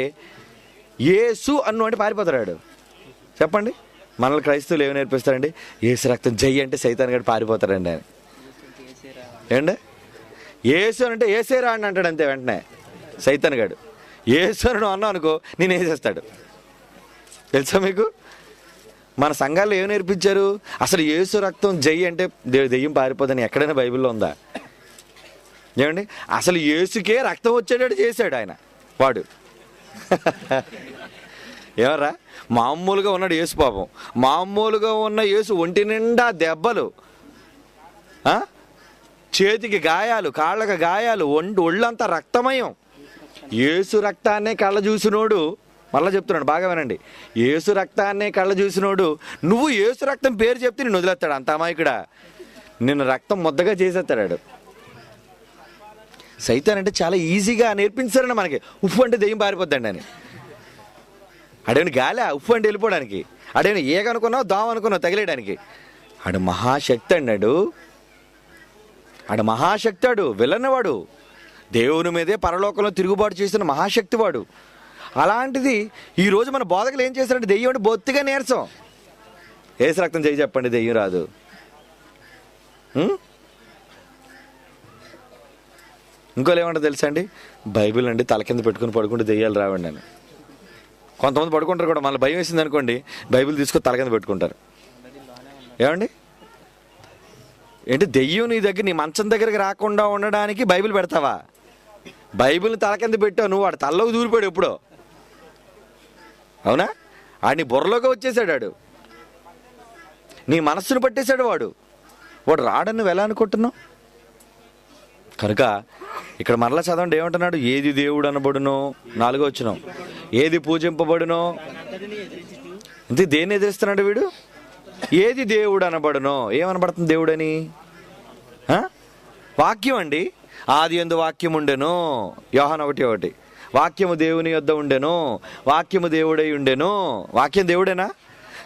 యేసు అన్ను అంటే పారిపోతాడు. చెప్పండి, మనల్ని క్రైస్తవులు ఏమి నేర్పిస్తారండి? యేసు రక్తం జై అంటే సైతాన్ గడు పారిపోతాడండి ఆయన. ఏండి యేసు అంటే ఏసేరా అని అంటాడు అంతే. వెంటనే సైతాన్ గడు యేసు అని అన్నావు అనుకో, నేను వేసేస్తాడు. తెలుసా మీకు? మన సంఘాల్లో ఏమి నేర్పించారు? అసలు యేసు రక్తం జై అంటే దెయ్యం పారిపోదని ఎక్కడైనా బైబిల్లో ఉందా? ఏమండి, అసలు యేసుకే రక్తం వచ్చేటట్టు చేశాడు ఆయన వాడు. ఎవరా? మామూలుగా ఉన్నాడు యేసు పాపం. మామూలుగా ఉన్న యేసు ఒంటి నిండా దెబ్బలు, చేతికి గాయాలు, కాళ్ళకి గాయాలు, ఒళ్ళంతా రక్తమయం. యేసు రక్తాన్నే కళ్ళ చూసినోడు, మళ్ళీ చెప్తున్నాడు బాగా వినండి, యేసు రక్తాన్నే కళ్ళ చూసినోడు నువ్వు యేసు రక్తం పేరు చెప్తే నిన్ను వదిలేస్తాడు. అంత అమాయకుడా, నిన్ను రక్తం ముద్దగా చేసేస్తాడు. సైతాన్ అంటే చాలా ఈజీగా నేర్పించారండి మనకి. ఉప్పు అంటే దెయ్యం పారిపోద్దండి అని. అడేని గాలి ఉప్పు అంటే వెళ్ళిపోవడానికి, అడేని ఏగనుకున్నావు దాం అనుకున్నావు తగిలేయడానికి. ఆడు మహాశక్తి అన్నాడు. ఆడు మహాశక్తాడు, విలన్నవాడు, దేవుని మీదే పరలోకంలో తిరుగుబాటు చేసిన మహాశక్తి వాడు. అలాంటిది ఈరోజు మన బోధకులు ఏం చేశారంటే దెయ్యం అంటే బొత్తిగా నీరసం. యేసు రక్తం చేయి చెప్పండి, దెయ్యం రాదు. ఇంకోళ్ళు ఏమంటారు తెలుసా అండి? బైబిల్ అండి తల కింద పెట్టుకుని పడుకుంటే దెయ్యాలు రావండి అని. కొంతమంది పడుకుంటారు కూడా, మళ్ళీ భయం వేసింది అనుకోండి బైబిల్ తీసుకొని తల కింద పెట్టుకుంటారు. ఏమండి, ఏంటి దెయ్యం నీ దగ్గర, నీ మంచం దగ్గరికి రాకుండా ఉండడానికి బైబిల్ పెడతావా? బైబిల్ని తల కింద పెట్టావు నువ్వు, వాడు తలలోకి దూరిపోయాడు ఎప్పుడో. అవునా? ఆడిని బుర్రలోకి వచ్చేసాడు వాడు, నీ మనస్సును పట్టేశాడు వాడు. వాడు రాడని నువ్వు ఎలా అనుకుంటున్నావు? కనుక ఇక్కడ మరలా చదవండి ఏమంటున్నాడు? ఏది దేవుడు అనబడునో, 4వ వచనం, ఏది పూజింపబడునో. ఇంతే దేన్ని ఎదిరిస్తున్నాడు వీడు? ఏది దేవుడు అనబడునో. ఏమనబడుతుంది దేవుడని? వాక్యం అండి. ఆది యందు వాక్యం ఉండెను, యోహాను 1:1. వాక్యము దేవుని యొద్ద ఉండెను, వాక్యము దేవుడై ఉండెను. వాక్యం దేవుడేనా?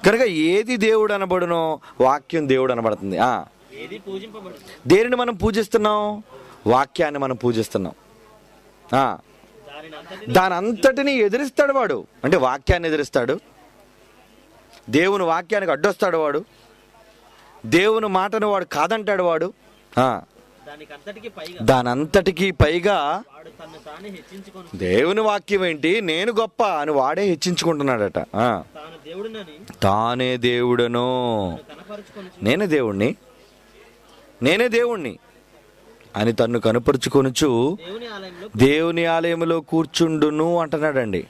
కనుక ఏది దేవుడు అనబడునో వాక్యం దేవుడు అనబడుతుంది. దేనిని మనం పూజిస్తున్నాం? వాక్యాన్ని మనం పూజిస్తున్నాం. దాని అంతటిని ఎదిరిస్తాడు వాడు. అంటే వాక్యాన్ని ఎదిరిస్తాడు, దేవుని వాక్యానికి అడ్డొస్తాడు వాడు, దేవుని మాటను వాడు కాదంటాడు వాడు. దానంతటికి పైగా దేవుని వాక్యం ఏంటి, నేను గొప్ప అని వాడే హెచ్చించుకుంటున్నాడట. తానే దేవుడను, నేనే దేవుణ్ణి, నేనే దేవుణ్ణి అని తన్ను కనపరుచుకొనుచు దేవుని ఆలయంలో కూర్చుండును అంటున్నాడండి.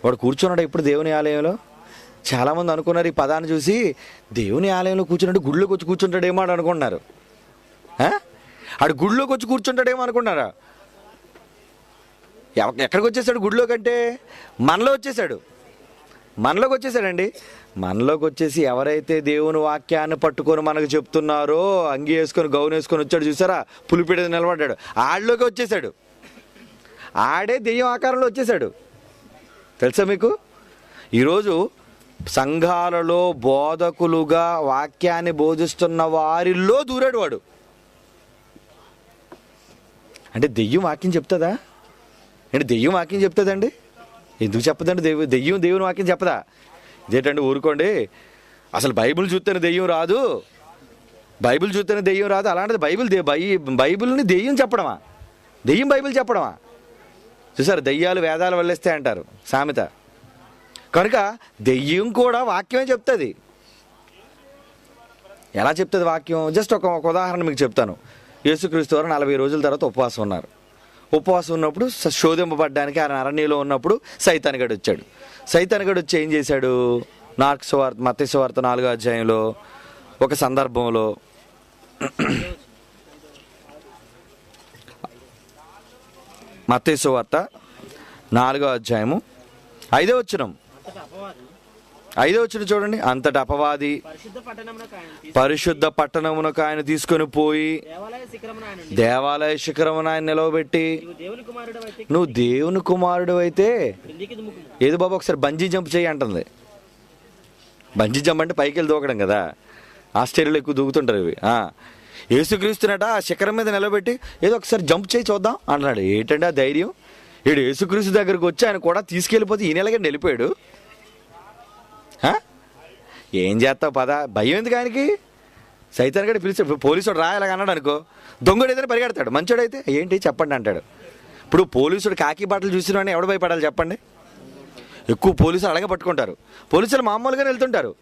వాడు కూర్చున్నాడు ఇప్పుడు దేవుని ఆలయంలో. చాలామంది అనుకున్నారు ఈ పదాన్ని చూసి, దేవుని ఆలయంలో కూర్చున్నాడు గుళ్ళోకి వచ్చి కూర్చుంటాడేమో అని అనుకున్నారు. ఆడు గుళ్ళోకి వచ్చి కూర్చుంటాడేమో అనుకున్నారా? ఎక్కడికి వచ్చేసాడు? గుడిలో కంటే మనలో వచ్చేసాడు. మనలోకి వచ్చేసాడండి. మనలోకి వచ్చేసి ఎవరైతే దేవుని వాక్యాన్ని పట్టుకొని మనకు చెప్తున్నారో, అంగి వేసుకొని గౌను వేసుకొని వచ్చాడు చూసారా, పులిపీడ నిలబడ్డాడు, ఆడిలోకి వచ్చేసాడు. ఆడే దెయ్యం ఆకారంలో వచ్చేసాడు. తెలుసా మీకు? ఈరోజు సంఘాలలో బోధకులుగా వాక్యాన్ని బోధిస్తున్న వారిలో దూరాడు వాడు. అంటే దెయ్యం వాక్యం చెప్తుందా? అంటే దెయ్యం వాక్యం చెప్తుందండి? ఎందుకు చెప్పదండి? దెయ్యం దేవుని వాక్యం చెప్పదా? ఇదేంటండి, ఊరుకోండి, అసలు బైబిల్ చూస్తేనే దెయ్యం రాదు, బైబిల్ చూస్తేనే దెయ్యం రాదు. అలాంటిది బైబిల్ని దెయ్యం చెప్పడమా? దెయ్యం బైబిల్ చెప్పడమా? చూసారు, దెయ్యాలు వేదాలు వల్లేస్తాయి అంటారు సామెత. కనుక దెయ్యం కూడా వాక్యమే చెప్తుంది. ఎలా చెప్తుంది వాక్యం? జస్ట్ ఒక ఉదాహరణ మీకు చెప్తాను. యేసుక్రీస్తు వారు 40 రోజుల తర్వాత ఉపవాసం ఉన్నారు. ఉపవాసం ఉన్నప్పుడు శోధింపబడ్డానికి ఆయన అరణ్యంలో ఉన్నప్పుడు సైతానుగాడు వచ్చాడు. సైతానుగాడు వచ్చి ఏం చేశాడు? మత్తయి సువార్త 4వ అధ్యాయంలో ఒక సందర్భంలో మత్తయి సువార్త 4వ అధ్యాయము 5వ వచనం చూడండి. అంతటా అపవాది పరిశుద్ధ పట్టణమునకు ఆయన తీసుకొని పోయి దేవాలయ శిఖరమున ఆయన నిలవబెట్టి, నువ్వు దేవుని కుమారుడు అయితే ఏది బాబు ఒకసారి బంజీ జంప్ చేయి అంటుంది. బంజీ జంప్ అంటే పైకి వెళ్ళి దూకడం కదా, ఆస్ట్రేలియాలో ఎక్కువ దూకుతుంటారు ఇవి. యేసుక్రీస్తునట ఆ శిఖరం మీద నిలబెట్టి ఏదో ఒకసారి జంప్ చేయి చూద్దాం అంటున్నాడు. ఏంటంటే ఆ ధైర్యం? వీడు యేసుక్రీస్తు దగ్గరికి వచ్చి ఆయన కూడా తీసుకెళ్ళిపోతే ఈయన ఎలాగండి వెళ్ళిపోయాడు? ఏం చేస్తావు పద, భయం ఎందుకు ఆయనకి? సైతాన్ గడి పిలిచి పోలీసుడు రా ఇలాగ అన్నాడు అనుకో, దొంగడు ఏదైనా పరిగెడతాడు. మంచోడైతే ఏంటి చెప్పండి అంటాడు. ఇప్పుడు పోలీసుడు కాకి బట్టలు చూసిన ఎవడు భయపడాలి చెప్పండి? ఎక్కువ పోలీసులు అలాగే పట్టుకుంటారు. పోలీసులు మామూలుగానే వెళ్తుంటారు.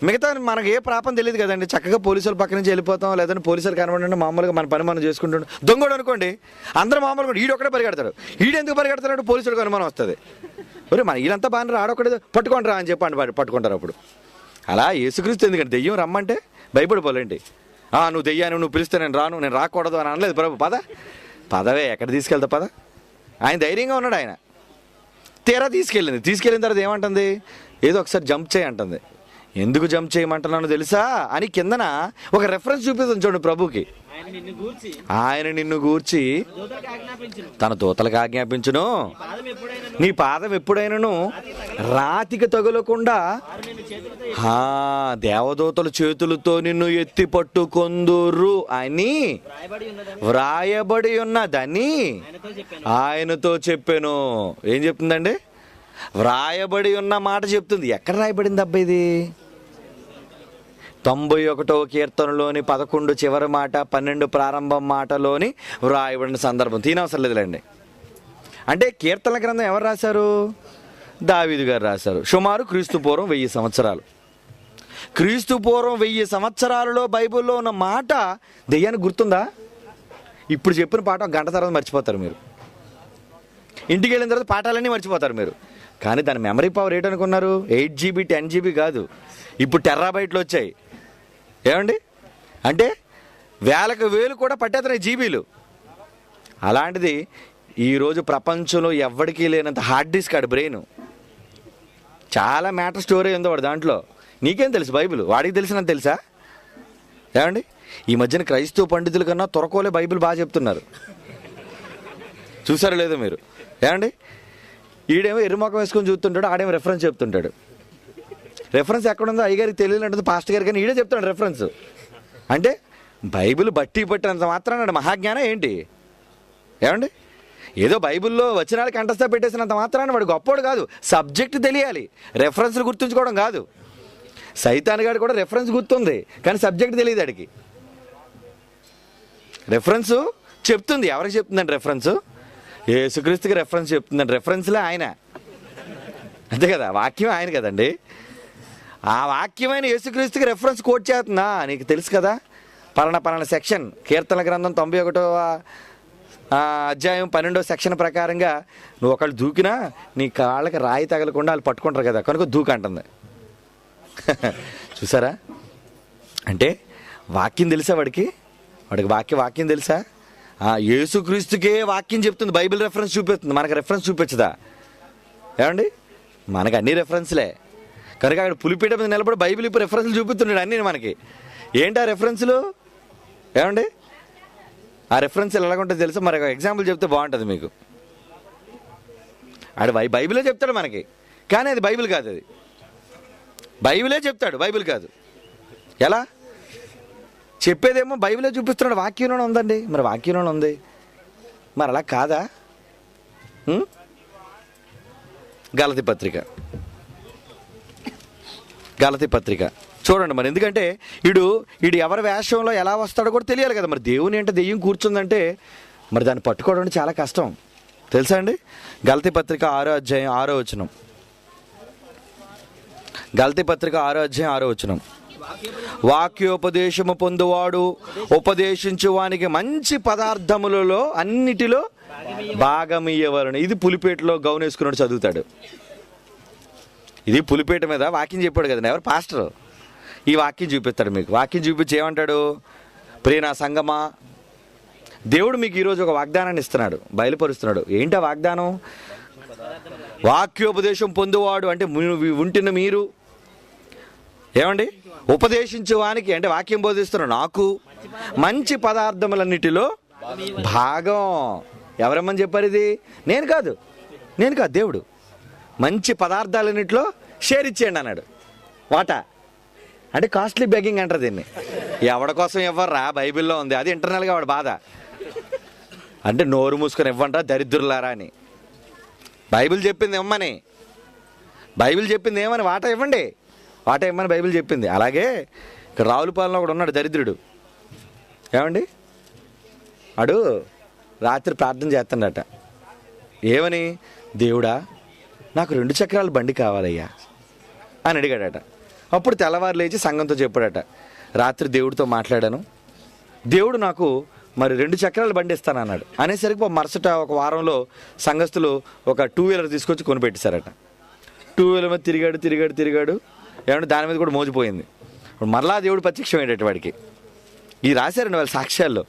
మిగతా మనకు ఏ ప్రాపం తెలియదు కదండి. చక్కగా పోలీసుల పక్క నుంచి వెళ్ళిపోతాం, లేదంటే పోలీసులు కనబడి మామూలుగా మన పని మనం చేసుకుంటాం. దొంగడు అనుకోండి, అందరూ మామూలుగా ఈడు ఒక్కడే పరిగెడతాడు. ఈడు ఎందుకు పరిగెడతాడు? పోలీసులకు అనుమానం వస్తుంది. మరి మన వీళ్ళంతా బాగా ఆడొక్కడే పట్టుకుంటారా అని చెప్పండి, పట్టుకుంటారు. అప్పుడు అలా యేసుక్రీస్తు ఎందుకంటే దెయ్యం రమ్మంటే భయపడిపోలేంటి? నువ్వు దెయ్యాన్ని నువ్వు పిలిస్తే నేను రాను, నేను రాకూడదు అని అనలేదు ప్రభు. పదవే ఎక్కడ తీసుకెళ్తా పద. ఆయన ధైర్యంగా ఉన్నాడు. ఆయన తీరా తీసుకెళ్ళిన తర్వాత ఏమంటుంది? ఏదో ఒకసారి జంప్ చేయంటుంది. ఎందుకు జంప్ చేయమంటున్నాను తెలుసా అని కిందన ఒక రెఫరెన్స్ చూపిస్తుంది చూడండి ప్రభుకి. ఆయన నిన్ను గూర్చి తన దూతలకు ఆజ్ఞాపించును, నీ పాదం ఎప్పుడైనాను రాతికి తగులకుండా దేవదూతల చేతులతో నిన్ను ఎత్తి పట్టుకొందురు అని వ్రాయబడి ఉన్నదని ఆయనతో చెప్పాను. ఏం చెప్తుందండి? వ్రాయబడి ఉన్న మాట చెప్తుంది. ఎక్కడ రాయబడింది అబ్బా ఇది? 91వ కీర్తనలోని 11 చివరి మాట, 12 ప్రారంభం మాటలోని వ్రాయబడిన సందర్భం. తీనవసరం లేదులేండి. అంటే కీర్తనల గ్రంథం ఎవరు రాశారు? దావీదు గారు రాశారు. సుమారు క్రీస్తు పూర్వం 1000 సంవత్సరాలు. క్రీస్తు పూర్వం 1000 సంవత్సరాలలో బైబిల్లో ఉన్న మాట దెయ్యానికి గుర్తుందా? ఇప్పుడు చెప్పిన పాట 1 గంట తర్వాత మర్చిపోతారు మీరు. ఇంటికి వెళ్ళిన తర్వాత పాఠాలన్నీ మర్చిపోతారు మీరు. కానీ దాని మెమరీ పవర్ ఏంటనుకున్నారు? 8 GB 10 GB కాదు, ఇప్పుడు టెర్రాబైట్లు వచ్చాయి. ఏమండి? అంటే వేలకు వేలు కూడా పట్టేస్తున్నాయి జీబీలు. అలాంటిది ఈరోజు ప్రపంచంలో ఎవ్వడికి లేనంత హార్డ్ డిస్క్ ఆడు బ్రెయిన్. చాలా మ్యాటర్ స్టోరీ ఉందో వాడు దాంట్లో. నీకేం తెలుసు బైబిల్? వాడికి తెలిసినంత తెలుసా? ఏమండి? ఈ మధ్యన క్రైస్తవ పండితుల కన్నా త్వరకోలే బైబిల్ బాగా చెప్తున్నారు. చూసారో లేదో మీరు? ఏమండి? ఈడేమో ఎర్రమొఖం వేసుకొని చూస్తుంటాడు, ఆడేమో రెఫరెన్స్ చెప్తుంటాడు. రెఫరెన్స్ ఎక్కడుందో అయ్యగారికి తెలియనట్టు పాస్టర్ గారు కానీ ఈడే చెప్తాడు రెఫరెన్స్. అంటే బైబిల్ బట్టి పట్టినంత మాత్రాన మహాజ్ఞానం ఏంటి? ఏమండి? ఏదో బైబిల్లో వచనాలు కంఠస్థ పెట్టేసినంత మాత్రాన వాడు గొప్పోడు కాదు. సబ్జెక్ట్ తెలియాలి, రెఫరెన్స్లు గుర్తుంచుకోవడం కాదు. సైతాన్ గారు కూడా రెఫరెన్స్ గుర్తుంది, కానీ సబ్జెక్ట్ తెలియదు వాడికి. రెఫరెన్స్ చెప్తుంది. ఎవరికి చెప్తుందండి రెఫరెన్స్? యేసుక్రీస్తుకి రెఫరెన్స్ చెప్తుందండి. రెఫరెన్స్లే ఆయన, అంతే కదా? వాక్యం ఆయన కదండి. ఆ వాక్యమైన యేసుక్రీస్తుకి రెఫరెన్స్ కోట్ చేస్తుందా? నీకు తెలుసు కదా, పలానా సెక్షన్ కీర్తన గ్రంథం 91వ అధ్యాయం 12వ సెక్షన్ ప్రకారంగా నువ్వు ఒకళ్ళు దూకినా నీ కాళ్ళకి రాయి తగలకుండా వాళ్ళు పట్టుకుంటారు కదా, కనుక దూకంటుంది. చూసారా? అంటే వాక్యం తెలుసా వాడికి వాక్యం తెలుసా? యేసుక్రీస్తుకే వాక్యం చెప్తుంది, బైబిల్ రెఫరెన్స్ చూపిస్తుంది. మనకు రెఫరెన్స్ చూపించదా? ఏమండి? మనకు అన్ని రెఫరెన్స్లే. కనుక అక్కడ పులిపీట మీద నిలబడి బైబిల్ ఇప్పుడు రెఫరెన్స్లు చూపిస్తున్నాడు అన్నీ మనకి. ఏంటి ఆ రెఫరెన్స్లు? ఏమండి? ఆ రెఫరెన్స్లు ఎలాగుంటుంది తెలుసా? మరి ఎగ్జాంపుల్ చెప్తే బాగుంటుంది మీకు. ఆడు బైబిలే చెప్తాడు మనకి, కానీ అది బైబిల్ కాదు. అది బైబిలే చెప్తాడు, బైబిల్ కాదు. ఎలా చెప్పేదేమో బైబిలే చూపిస్తున్నాడు, వాక్యంలోనే ఉందండి. మరి వాక్యంలోనే ఉంది, మరి అలా కాదా? గలతీ పత్రిక చూడండి. మరి ఎందుకంటే వీడు ఎవరి వేషంలో ఎలా వస్తాడో కూడా తెలియాలి కదా. మరి దేవుని అంటే దెయ్యం కూర్చుందంటే మరి దాన్ని పట్టుకోవడం చాలా కష్టం, తెలుసా అండి? గలతీ పత్రిక 6వ అధ్యాయం 6వ వచనం. గలతీ పత్రిక 6వ అధ్యాయం 6వ వచనం. వాక్యోపదేశము పొందువాడు ఉపదేశించు వానికి మంచి పదార్థములలో అన్నిటిలో భాగమియ్యవలను. ఇది పులిపేటలో గౌన్ వేసుకున్నాడు చదువుతాడు. ఇది పులిపేట మీద వాక్యం చెప్పాడు కదండి. ఎవరు? పాస్టర్. ఈ వాక్యం చూపిస్తాడు మీకు. వాక్యం చూపించి ఏమంటాడు? ప్రియ నా సంగమా, దేవుడు మీకు ఈరోజు ఒక వాగ్దానాన్ని ఇస్తున్నాడు, బయలుపరుస్తున్నాడు. ఏంటి ఆ వాగ్దానం? వాక్యోపదేశం పొందువాడు అంటే ఉంటున్న మీరు, ఏమండి, ఉపదేశించే వానికి అంటే వాక్యం బోధిస్తున్నాడు నాకు మంచి పదార్థములన్నిటిలో భాగం. ఎవరమ్మని చెప్పారు ఇది? నేను కాదు, దేవుడు. మంచి పదార్థాలన్నింటిలో షేర్ ఇచ్చేయండి అన్నాడు. వాటా అంటే కాస్ట్లీ బెగ్గింగ్ అంటారు దీన్ని. ఎవడి కోసం ఇవ్వర్రా, బైబిల్లో ఉంది. అది ఇంటర్నల్గా వాడు బాధ. అంటే నోరు మూసుకొని ఇవ్వంటారా దరిద్రులారా అని. బైబిల్ చెప్పింది ఇవ్వమని, బైబిల్ చెప్పింది ఏమని వాటా ఇవ్వండి, వాటా ఇవ్వమని బైబిల్ చెప్పింది. అలాగే ఇక్కడ రావులపాలెంలో కూడా ఉన్నాడు దరిద్రుడు. ఏమండి, వాడు రాత్రి ప్రార్థన చేస్తాడట. ఏమని? దేవుడా నాకు 2 చక్రాల బండి కావాలయ్యా అని అడిగాడట. అప్పుడు తెల్లవారు లేచి సంఘంతో చెప్పాడట, రాత్రి దేవుడితో మాట్లాడాను, దేవుడు నాకు మరి 2 చక్రాల బండి ఇస్తానన్నాడు అనేసరికి మరుసట ఒక వారంలో సంఘస్థులు ఒక 2 వీలర్ తీసుకొచ్చి కొనిపెట్టేశారట. 2 వీలర్ మీద తిరిగాడు. ఏమంటే దాని మీద కూడా మోజిపోయింది. ఇప్పుడు మరలా దేవుడు ప్రత్యక్షమయ్యేటట్టు వాడికి. ఇది రాశారండి వాళ్ళ సాక్ష్యాల్లో.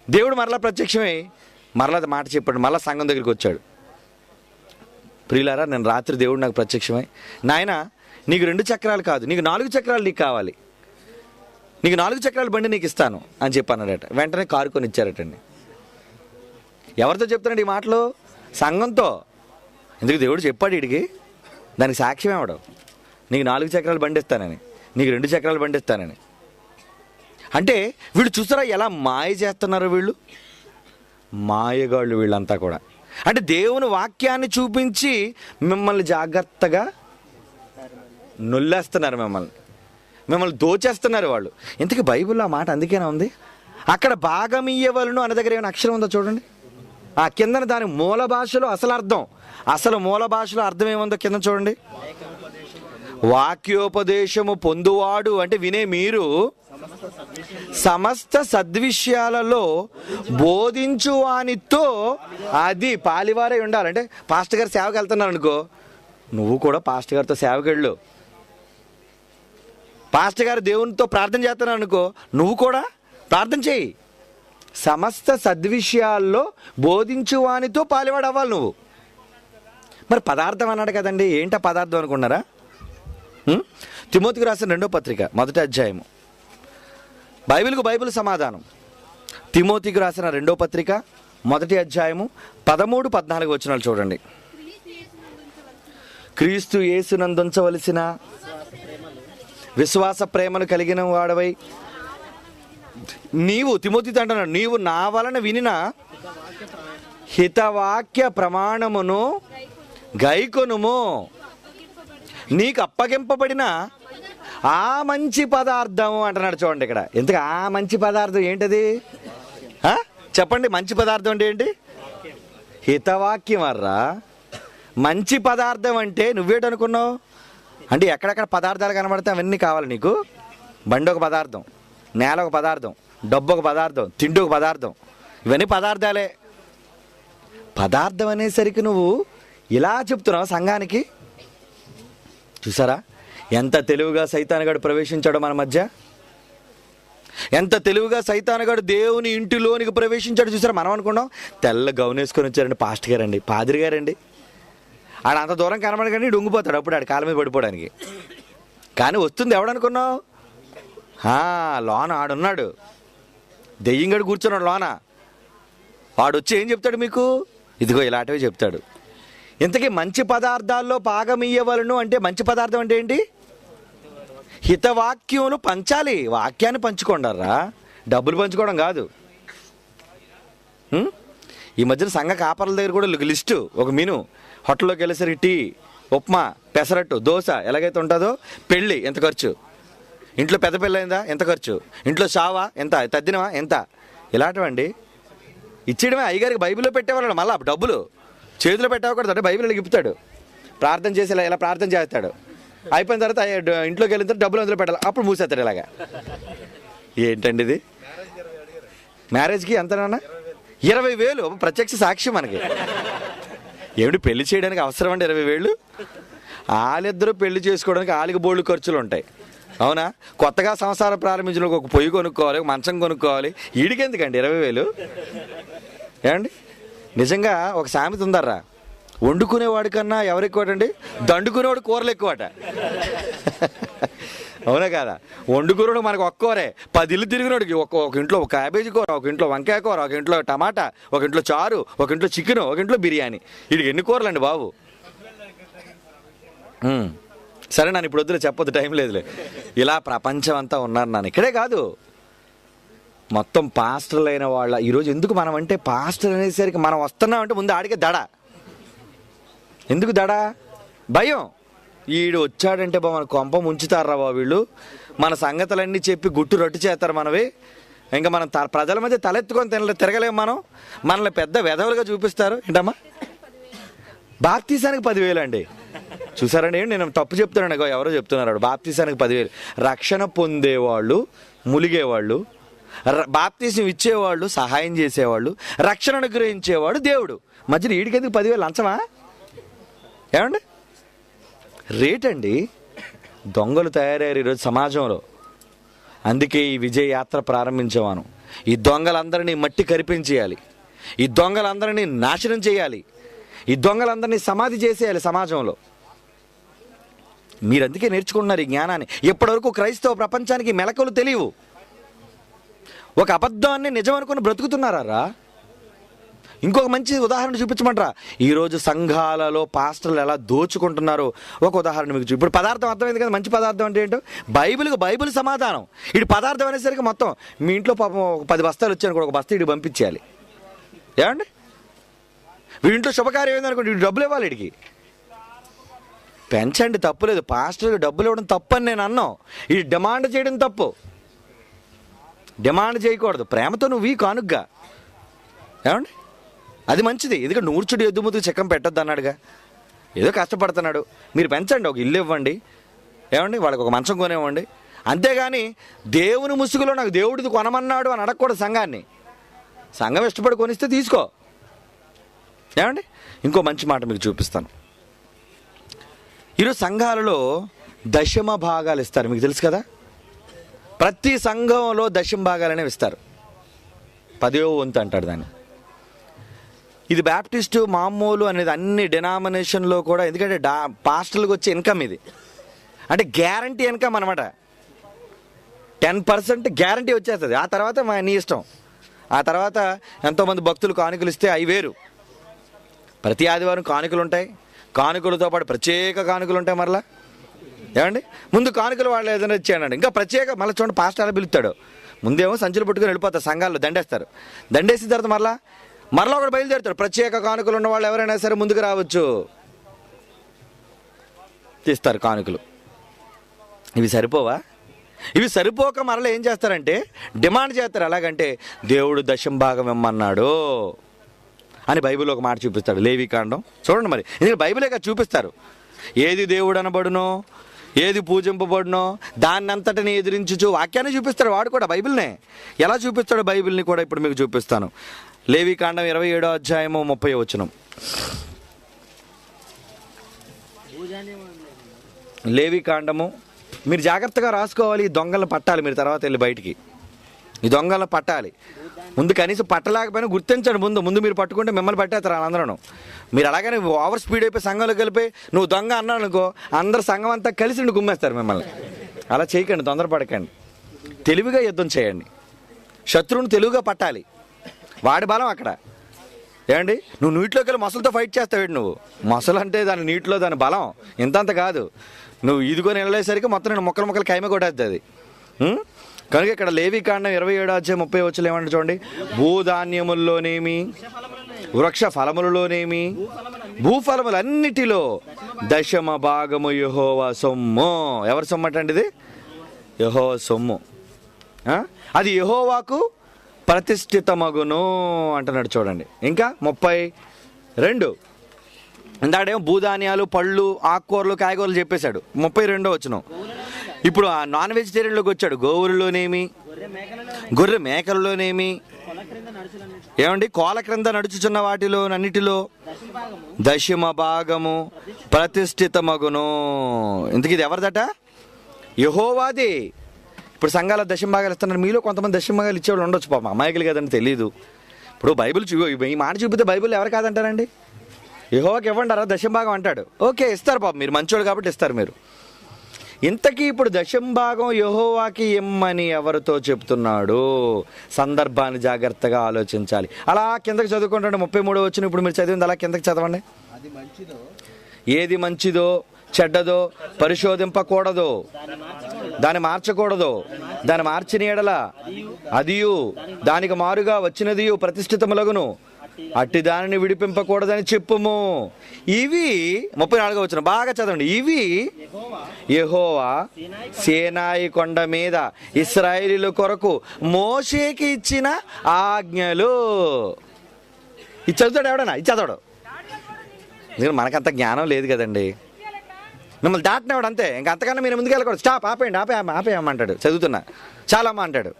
దేవుడు మరలా ప్రత్యక్షమై మరలా మాట చెప్పాడు. మరలా సంఘం దగ్గరికి వచ్చాడు. ప్రియులారా, నేను రాత్రి దేవుడు నాకు ప్రత్యక్షమై, నాయన నీకు 2 చక్రాలు కాదు, నీకు 4 చక్రాలు నీకు కావాలి, నీకు 4 చక్రాల బండి నీకు ఇస్తాను అని చెప్పన్నాడట. వెంటనే కారు కొని ఇచ్చారటండి. ఎవరితో చెప్తానండి ఈ మాటలు? సంఘంతో. ఎందుకు దేవుడు చెప్పాడు వీడికి, దానికి సాక్ష్యం ఏమడం, నీకు 4 చక్రాల బండి ఇస్తానని, నీకు 2 చక్రాల బండి ఇస్తానని. అంటే వీళ్ళు చూసారా ఎలా మాయ చేస్తున్నారు? వీళ్ళు మాయగాళ్ళు వీళ్ళంతా కూడా. అంటే దేవుని వాక్యాన్ని చూపించి మిమ్మల్ని జాగ్రత్తగా నొల్లేస్తున్నారు, మిమ్మల్ని దోచేస్తున్నారు వాళ్ళు. ఇంతకీ బైబిల్లో ఆ మాట అందుకేనా ఉంది? అక్కడ భాగం ఇయ్యవలను అనే దగ్గర ఏమైనా అక్షరం ఉందో చూడండి. ఆ కిందన దాని మూల భాషలో అసలు మూల భాషలో అర్థం ఏముందో కింద చూడండి. వాక్యోపదేశము పొందువాడు అంటే వినే మీరు సమస్త సద్విషయాలలో బోధించువానితో, అది పాలివారై ఉండాలంటే పాస్టర్ గారు సేవకి వెళ్తున్నారు అనుకో, నువ్వు కూడా పాస్టర్ గారితో సేవకి వెళ్ళు. పాస్టర్ గారు దేవునితో ప్రార్థన చేస్తున్నావు అనుకో, నువ్వు కూడా ప్రార్థన చేయి. సమస్త సద్విషయాల్లో బోధించువానితో పాలివాడు అవ్వాలి నువ్వు. మరి పదార్థం అన్నాడు కదండి, ఏంటా పదార్థం అనుకున్నారా? తిమోతికి రాసిన 2వ పత్రిక 1వ అధ్యాయము. బైబిల్ సమాధానం. తిమోతికి రాసిన 2వ పత్రిక 1వ అధ్యాయము 13-14 వచనాలు చూడండి. క్రీస్తు యేసునందుంచవలసిన విశ్వాస ప్రేమను కలిగిన వాడవై నీవు, తిమోతితో అంటున్నాడు, నీవు నా వలన వినిన హితవాక్య ప్రమాణమును గైకొనుము, నీకు అప్పగింపబడిన ఆ మంచి పదార్థం అంటున్నాడు. చూడండి ఇక్కడ. ఎందుకు ఆ మంచి పదార్థం ఏంటది? చెప్పండి, మంచి పదార్థం అంటే ఏంటి? హితవాక్యం అర్రా. మంచి పదార్థం అంటే నువ్వేటనుకున్నావు? అంటే ఎక్కడెక్కడ పదార్థాలు కనబడితే అవన్నీ కావాలి నీకు. బండి ఒక పదార్థం, నేల ఒక పదార్థం, డబ్బు ఒక పదార్థం, తిండి ఒక పదార్థం, ఇవన్నీ పదార్థాలే. పదార్థం అనేసరికి నువ్వు ఇలా చెప్తున్నావు సంఘానికి. చూసారా ఎంత తెలివిగా సైతానుగాడు ప్రవేశించాడో మన మధ్య, ఎంత తెలివిగా సైతానుగాడు దేవుని ఇంటిలోనికి ప్రవేశించాడు. చూసారా, మనం అనుకున్నాం తెల్ల గౌన్ వేసుకొని వచ్చారండి పాస్టర్ గారండి, పాదిరి గారండి, ఆడ అంత దూరం కనబడకండి డొంగిపోతాడు అప్పుడు ఆడు కాళ్ళ మీద పడిపోవడానికి. కానీ వస్తుంది ఎవడనుకున్నావు? లోన ఆడున్నాడు, దెయ్యంగడు కూర్చున్నాడు లోన. వాడు వచ్చి ఏం చెప్తాడు మీకు? ఇదిగో ఇలాంటివి చెప్తాడు. ఇంతకీ మంచి పదార్థాల్లో భాగం ఇయ్యవలను అంటే మంచి పదార్థం అంటే ఏంటి? హితవాక్యమును పంచాలి. వాక్యాన్ని పంచుకోండారా, డబ్బులు పంచుకోవడం కాదు. ఈ మధ్యన సంఘ కాపర్ల దగ్గర కూడా లిస్టు, ఒక మెనూ. హోటల్లోకి వెళ్ళేసరికి టీ, ఉప్మా, పెసరట్టు, దోశ ఎలాగైతే ఉంటుందో, పెళ్ళి ఎంత ఖర్చు, ఇంట్లో పెద్ద పెళ్ళి అయిందా ఎంత ఖర్చు, ఇంట్లో చావా ఎంత, తద్దినవా ఎంత, ఇలాంటివండి ఇచ్చేయడమే. అయ్యగారికి బైబిల్లో పెట్టేవాళ్ళు మళ్ళీ డబ్బులు చేతిలో పెట్టకూడదు అంటే బైబిల్ ఇప్పుతాడు, ప్రార్థన చేసి ఇలా ప్రార్థన చేస్తాడు. అయిపోయిన తర్వాత ఇంట్లోకి వెళ్ళిన తర్వాత డబ్బులు అందులో పెట్టాలి, అప్పుడు మూసేస్తాడు ఇలాగా. ఏంటండి ఇది? మ్యారేజ్కి ఎంతనా? 20,000. ప్రత్యక్ష సాక్షి మనకి. ఏమిటి పెళ్లి చేయడానికి అవసరం అండి 20,000? వాళ్ళిద్దరూ పెళ్లి చేసుకోవడానికి వాళ్ళకి బోల్డ్ ఖర్చులు ఉంటాయి, అవునా? కొత్తగా సంసారం ప్రారంభించిన ఒక పొయ్యి కొనుక్కోవాలి, ఒక మంచం కొనుక్కోవాలి, వీడికి ఎందుకండి 20,000? ఏమండి, నిజంగా ఒక సామెత ఉందర్రా, వండుకునేవాడి కన్నా ఎవరు ఎక్కువటండి? దండుకునేవాడు కూరలు ఎక్కువట. అవునా కాదా? వండుకునేవాడు మనకు ఒక్కోరే, 10 ఇల్లు తిరిగినోడికి ఒక ఇంట్లో ఒక క్యాబేజీ కూర, ఒక ఇంట్లో వంకాయ కూర, ఒక ఇంట్లో టమాటా, ఒక ఇంట్లో చారు, ఒక ఇంట్లో చికెన్, ఒక ఇంట్లో బిర్యానీ. వీడికి ఎన్ని కూరలు అండి బాబు? సరే నన్ను ఇప్పుడు వద్దులే, చెప్పొద్దు, టైం లేదులే. ఇలా ప్రపంచం అంతా ఉన్నారు నాన్న. ఇక్కడే కాదు, మొత్తం పాస్టర్లు అయిన వాళ్ళ ఈరోజు ఎందుకు మనం అంటే పాస్టర్ అనేసరికి మనం వస్తున్నామంటే ముందు ఆడికే దడ. ఎందుకు దడ? భయం. ఈడు వచ్చాడంటే మన కొంప ముంచుతారా బాబు వీళ్ళు, మన సంగతులన్నీ చెప్పి గుట్టు రొట్టు చేస్తారు మనవి, ఇంకా మనం ప్రజల మధ్య తలెత్తుకొని తిరగలేము, మనల్ని పెద్ద వెధవులుగా చూపిస్తారు. ఏంటమ్మా బాప్తీసానికి 10,000 అండి? చూసారండి, నేను తప్పు చెప్తున్నాను, ఎవరో చెప్తున్నారు బాప్తీసానికి 10,000. రక్షణ పొందేవాళ్ళు, ములిగేవాళ్ళు, బాప్తీసం ఇచ్చేవాళ్ళు, సహాయం చేసేవాళ్ళు, రక్షణ అనుగ్రహించేవాడు దేవుడు. మధ్యలో వీడికెందుకు 10,000 లంచమా? ఏమండి రేట్ అండి. దొంగలు తయారయ్యారు ఈరోజు సమాజంలో. అందుకే ఈ విజయ యాత్ర ప్రారంభించేవాను. ఈ దొంగలందరినీ మట్టి కరిపించేయాలి, ఈ దొంగలందరినీ నాశనం చేయాలి, ఈ దొంగలందరినీ సమాధి చేసేయాలి సమాజంలో. మీరు అందుకే నేర్చుకుంటున్నారు ఈ జ్ఞానాన్ని. ఇప్పటివరకు క్రైస్తవ ప్రపంచానికి మెలకువలు తెలియవు. ఒక అబద్ధాన్ని నిజం అనుకుని బ్రతుకుతున్నారా? ఇంకొక మంచి ఉదాహరణ చూపించమంటారా? ఈరోజు సంఘాలలో పాస్టర్లు ఎలా దోచుకుంటున్నారో ఒక ఉదాహరణ మీకు ఇప్పుడు పదార్థం అర్థమైంది కదా. మంచి పదార్థం అంటే ఏంటో బైబిల్ సమాధానం. ఇటు పదార్థం అనేసరికి మొత్తం మీ ఇంట్లో పాపం ఒక 10 బస్తాలు వచ్చాను కూడా, ఒక బస్తా ఇటు పంపించేయాలి. ఏమండి వీడింట్లో శుభకార్యం ఏందనుకోండి, ఇటు డబ్బులు ఇవ్వాలి. ఇడికి పెంచండి, తప్పులేదు. పాస్టర్కి డబ్బులు ఇవ్వడం తప్పు అని నేను అన్నాను. ఇది డిమాండ్ చేయడం తప్పు. డిమాండ్ చేయకూడదు. ప్రేమతో నువ్వు ఈ కానుగ్గా, ఏమండి అది మంచిది. ఎందుకంటే నూర్చుడు ఎద్దుముతుకు చిక్కం పెట్టద్దు అన్నాడుగా. ఏదో కష్టపడుతున్నాడు, మీరు పెంచండి, ఒక ఇల్లు ఇవ్వండి, ఏమండి వాళ్ళకి ఒక మంచం కొనివ్వండి. అంతేగాని దేవుని ముసుగులో నాకు దేవుడిది కొనమన్నాడు అని అడగకూడదు సంఘాన్ని. సంఘం ఇష్టపడి కొనిస్తే తీసుకో. ఏమండి ఇంకో మంచి మాట మీకు చూపిస్తాను. ఈరోజు సంఘాలలో దశమ భాగాలు ఇస్తారు, మీకు తెలుసు కదా. ప్రతి సంఘంలో దశమ భాగాలనే ఇస్తారు. 10వ వంతు అంటాడు దాన్ని. ఇది బ్యాప్టిస్టు మామూలు అనేది అన్ని డినామినేషన్లో కూడా, ఎందుకంటే పాస్టర్లకు వచ్చే ఇన్కమ్ ఇది. అంటే గ్యారంటీ ఇన్కమ్ అనమాట. 10% గ్యారంటీ వచ్చేస్తుంది. ఆ తర్వాత నీ ఇష్టం. ఆ తర్వాత ఎంతోమంది భక్తులు కానుకలు ఇస్తే అవి వేరు. ప్రతి ఆదివారం కానుకలు ఉంటాయి. కానుకలతో పాటు ప్రత్యేక కానుకలు ఉంటాయి. మరలా ఏమండి ముందు కానుకలు వాళ్ళు ఏదైనా ఇచ్చానండి, ఇంకా ప్రత్యేక మళ్ళీ చూడండి పాస్టర్ అలా పిలుస్తాడు. ముందేమో సంచులు పట్టుకుని వెళ్ళిపోతారు, సంఘాల్లో దండేస్తారు. దండేసిన తర్వాత మరలా ఒకటి బయలుదేరుతాడు. ప్రత్యేక కానుకలు ఉన్న వాళ్ళు ఎవరైనా సరే ముందుకు రావచ్చు, తీస్తారు కానుకలు. ఇవి సరిపోవా? ఇవి సరిపోక మరలా ఏం చేస్తారంటే డిమాండ్ చేస్తారు. ఎలాగంటే దేవుడు 10వ భాగం ఇమ్మన్నాడు అని బైబిల్లో ఒక మాట చూపిస్తాడు. లేవికాండం చూడండి. మరి ఎందుకంటే బైబిలే కదా చూపిస్తారు. ఏది దేవుడు అనబడునో, ఏది పూజింపబడునో దాన్నంతటిని ఎదిరించుచు వాక్యాన్ని చూపిస్తాడు వాడు కూడా. బైబిల్నే ఎలా చూపిస్తాడు, బైబిల్ని కూడా ఇప్పుడు మీకు చూపిస్తాను. లేవికాండం 27వ అధ్యాయము 30వ వచనం. లేవికాండము మీరు జాగ్రత్తగా రాసుకోవాలి. ఈ దొంగలను పట్టాలి మీరు తర్వాత వెళ్ళి బయటికి. ఈ దొంగలను పట్టాలి. ముందు కనీసం పట్టలేకపోయినా గుర్తించండి. ముందు మీరు పట్టుకుంటే మిమ్మల్ని పట్టేస్తారు అందరూ. మీరు అలాగనే ఓవర్ స్పీడ్ అయిపోయి సంఘంలో కలిపి నువ్వు దొంగ అన్నావు అనుకో, అందరు సంఘం అంతా కలిసి గుమ్మేస్తారు మిమ్మల్ని. అలా చేయకండి, తొందరపడకండి. తెలివిగా యుద్ధం చేయండి. శత్రువుని తెలివిగా పట్టాలి. వాడి బలం అక్కడ. ఏమండి నువ్వు నీటిలోకి వెళ్ళి మొసలతో ఫైట్ చేస్తావు. నువ్వు మొసలు అంటే దాని నీటిలో దాని బలం ఇంతంత కాదు. నువ్వు ఈదుకొని వెళ్ళేసరికి మొత్తం నేను మొక్కలు కైమ కొట్టేస్తుంది అది. కనుక ఇక్కడ లేవికాండం 27వ అధ్యాయం 30వ వచనం ఏమంటే చూడండి. భూధాన్యముల్లోనేమి, వృక్ష ఫలములలోనేమి, భూఫలములన్నిటిలో 10వ భాగము యెహోవా సొమ్ము. ఎవరి సొమ్ము అంటండి ఇది? యెహోవా సొమ్ము. అది యెహోవాకు ప్రతిష్ఠితమగును అంటున్నాడు చూడండి. ఇంకా 32 ఇందాడేమో భూధాన్యాలు, పళ్ళు, ఆకుకూరలు, కాయగూరలు చెప్పేశాడు. 32వ వచనం. ఇప్పుడు ఆ నాన్ వెజిటేరియన్లోకి వచ్చాడు. గోవులలోనేమి, గొర్రె మేకలలోనేమి, ఏమండి కోల క్రింద నడుచుచున్న వాటిలో అన్నిటిలో 10వ భాగము ప్రతిష్ఠితమగును. ఇంతకీ ఇది ఎవరిదట? యెహోవాది. ఇప్పుడు సంఘాల 10వ భాగాలు ఇస్తున్నారు. మీలో కొంతమంది 10వ భాగాలు ఇచ్చేవాళ్ళు ఉండొచ్చు, పాపం అమాయకులు కదండి, తెలియదు. ఇప్పుడు బైబిల్ ఈ మాట చూపితే బైబిల్ ఎవరు కాదంటారండి? యెహోవాకి ఇవ్వండారా 10వ భాగం అంటాడు. ఓకే ఇస్తారు పాపం, మీరు మంచోళ్ళు కాబట్టి ఇస్తారు మీరు. ఇంతకీ ఇప్పుడు 10వ భాగం యెహోవాకి ఇమ్మని ఎవరితో చెప్తున్నాడు? సందర్భాన్ని జాగ్రత్తగా ఆలోచించాలి. అలా కిందకి చదువుకుంటాడు. 33వ వచనం ఇప్పుడు మీరు చదివింది అలా కిందకి చదవండి. ఏది మంచిదో చెడ్డదో పరిశోధింపకూడదు, దాన్ని మార్చకూడదు. దాన్ని మార్చిన ఎడల అదియు దానికి మారుగా వచ్చినదియు ప్రతిష్ఠితములగును. అట్టి దానిని విడిపింపకూడదని చెప్పుము. ఇవి 34వ వచనం బాగా చదవండి. ఇవి యెహోవా సీనాయి కొండ మీద ఇశ్రాయేలీయుల కొరకు మోషేకి ఇచ్చిన ఆజ్ఞలు. ఇది చదువుతాడు ఎవడన్నా? ఇది చదవడు. మనకంత జ్ఞానం లేదు కదండి. మిమ్మల్ని దాటినవాడు అంతే. ఇంకా అంతకన్నా మీరు ముందుకు వెళ్ళకూడదు. స్టాప్, ఆపేయండి, ఆపేయమ్మంటాడు. చదువుతున్నా చాలమ్మా అంటాడు.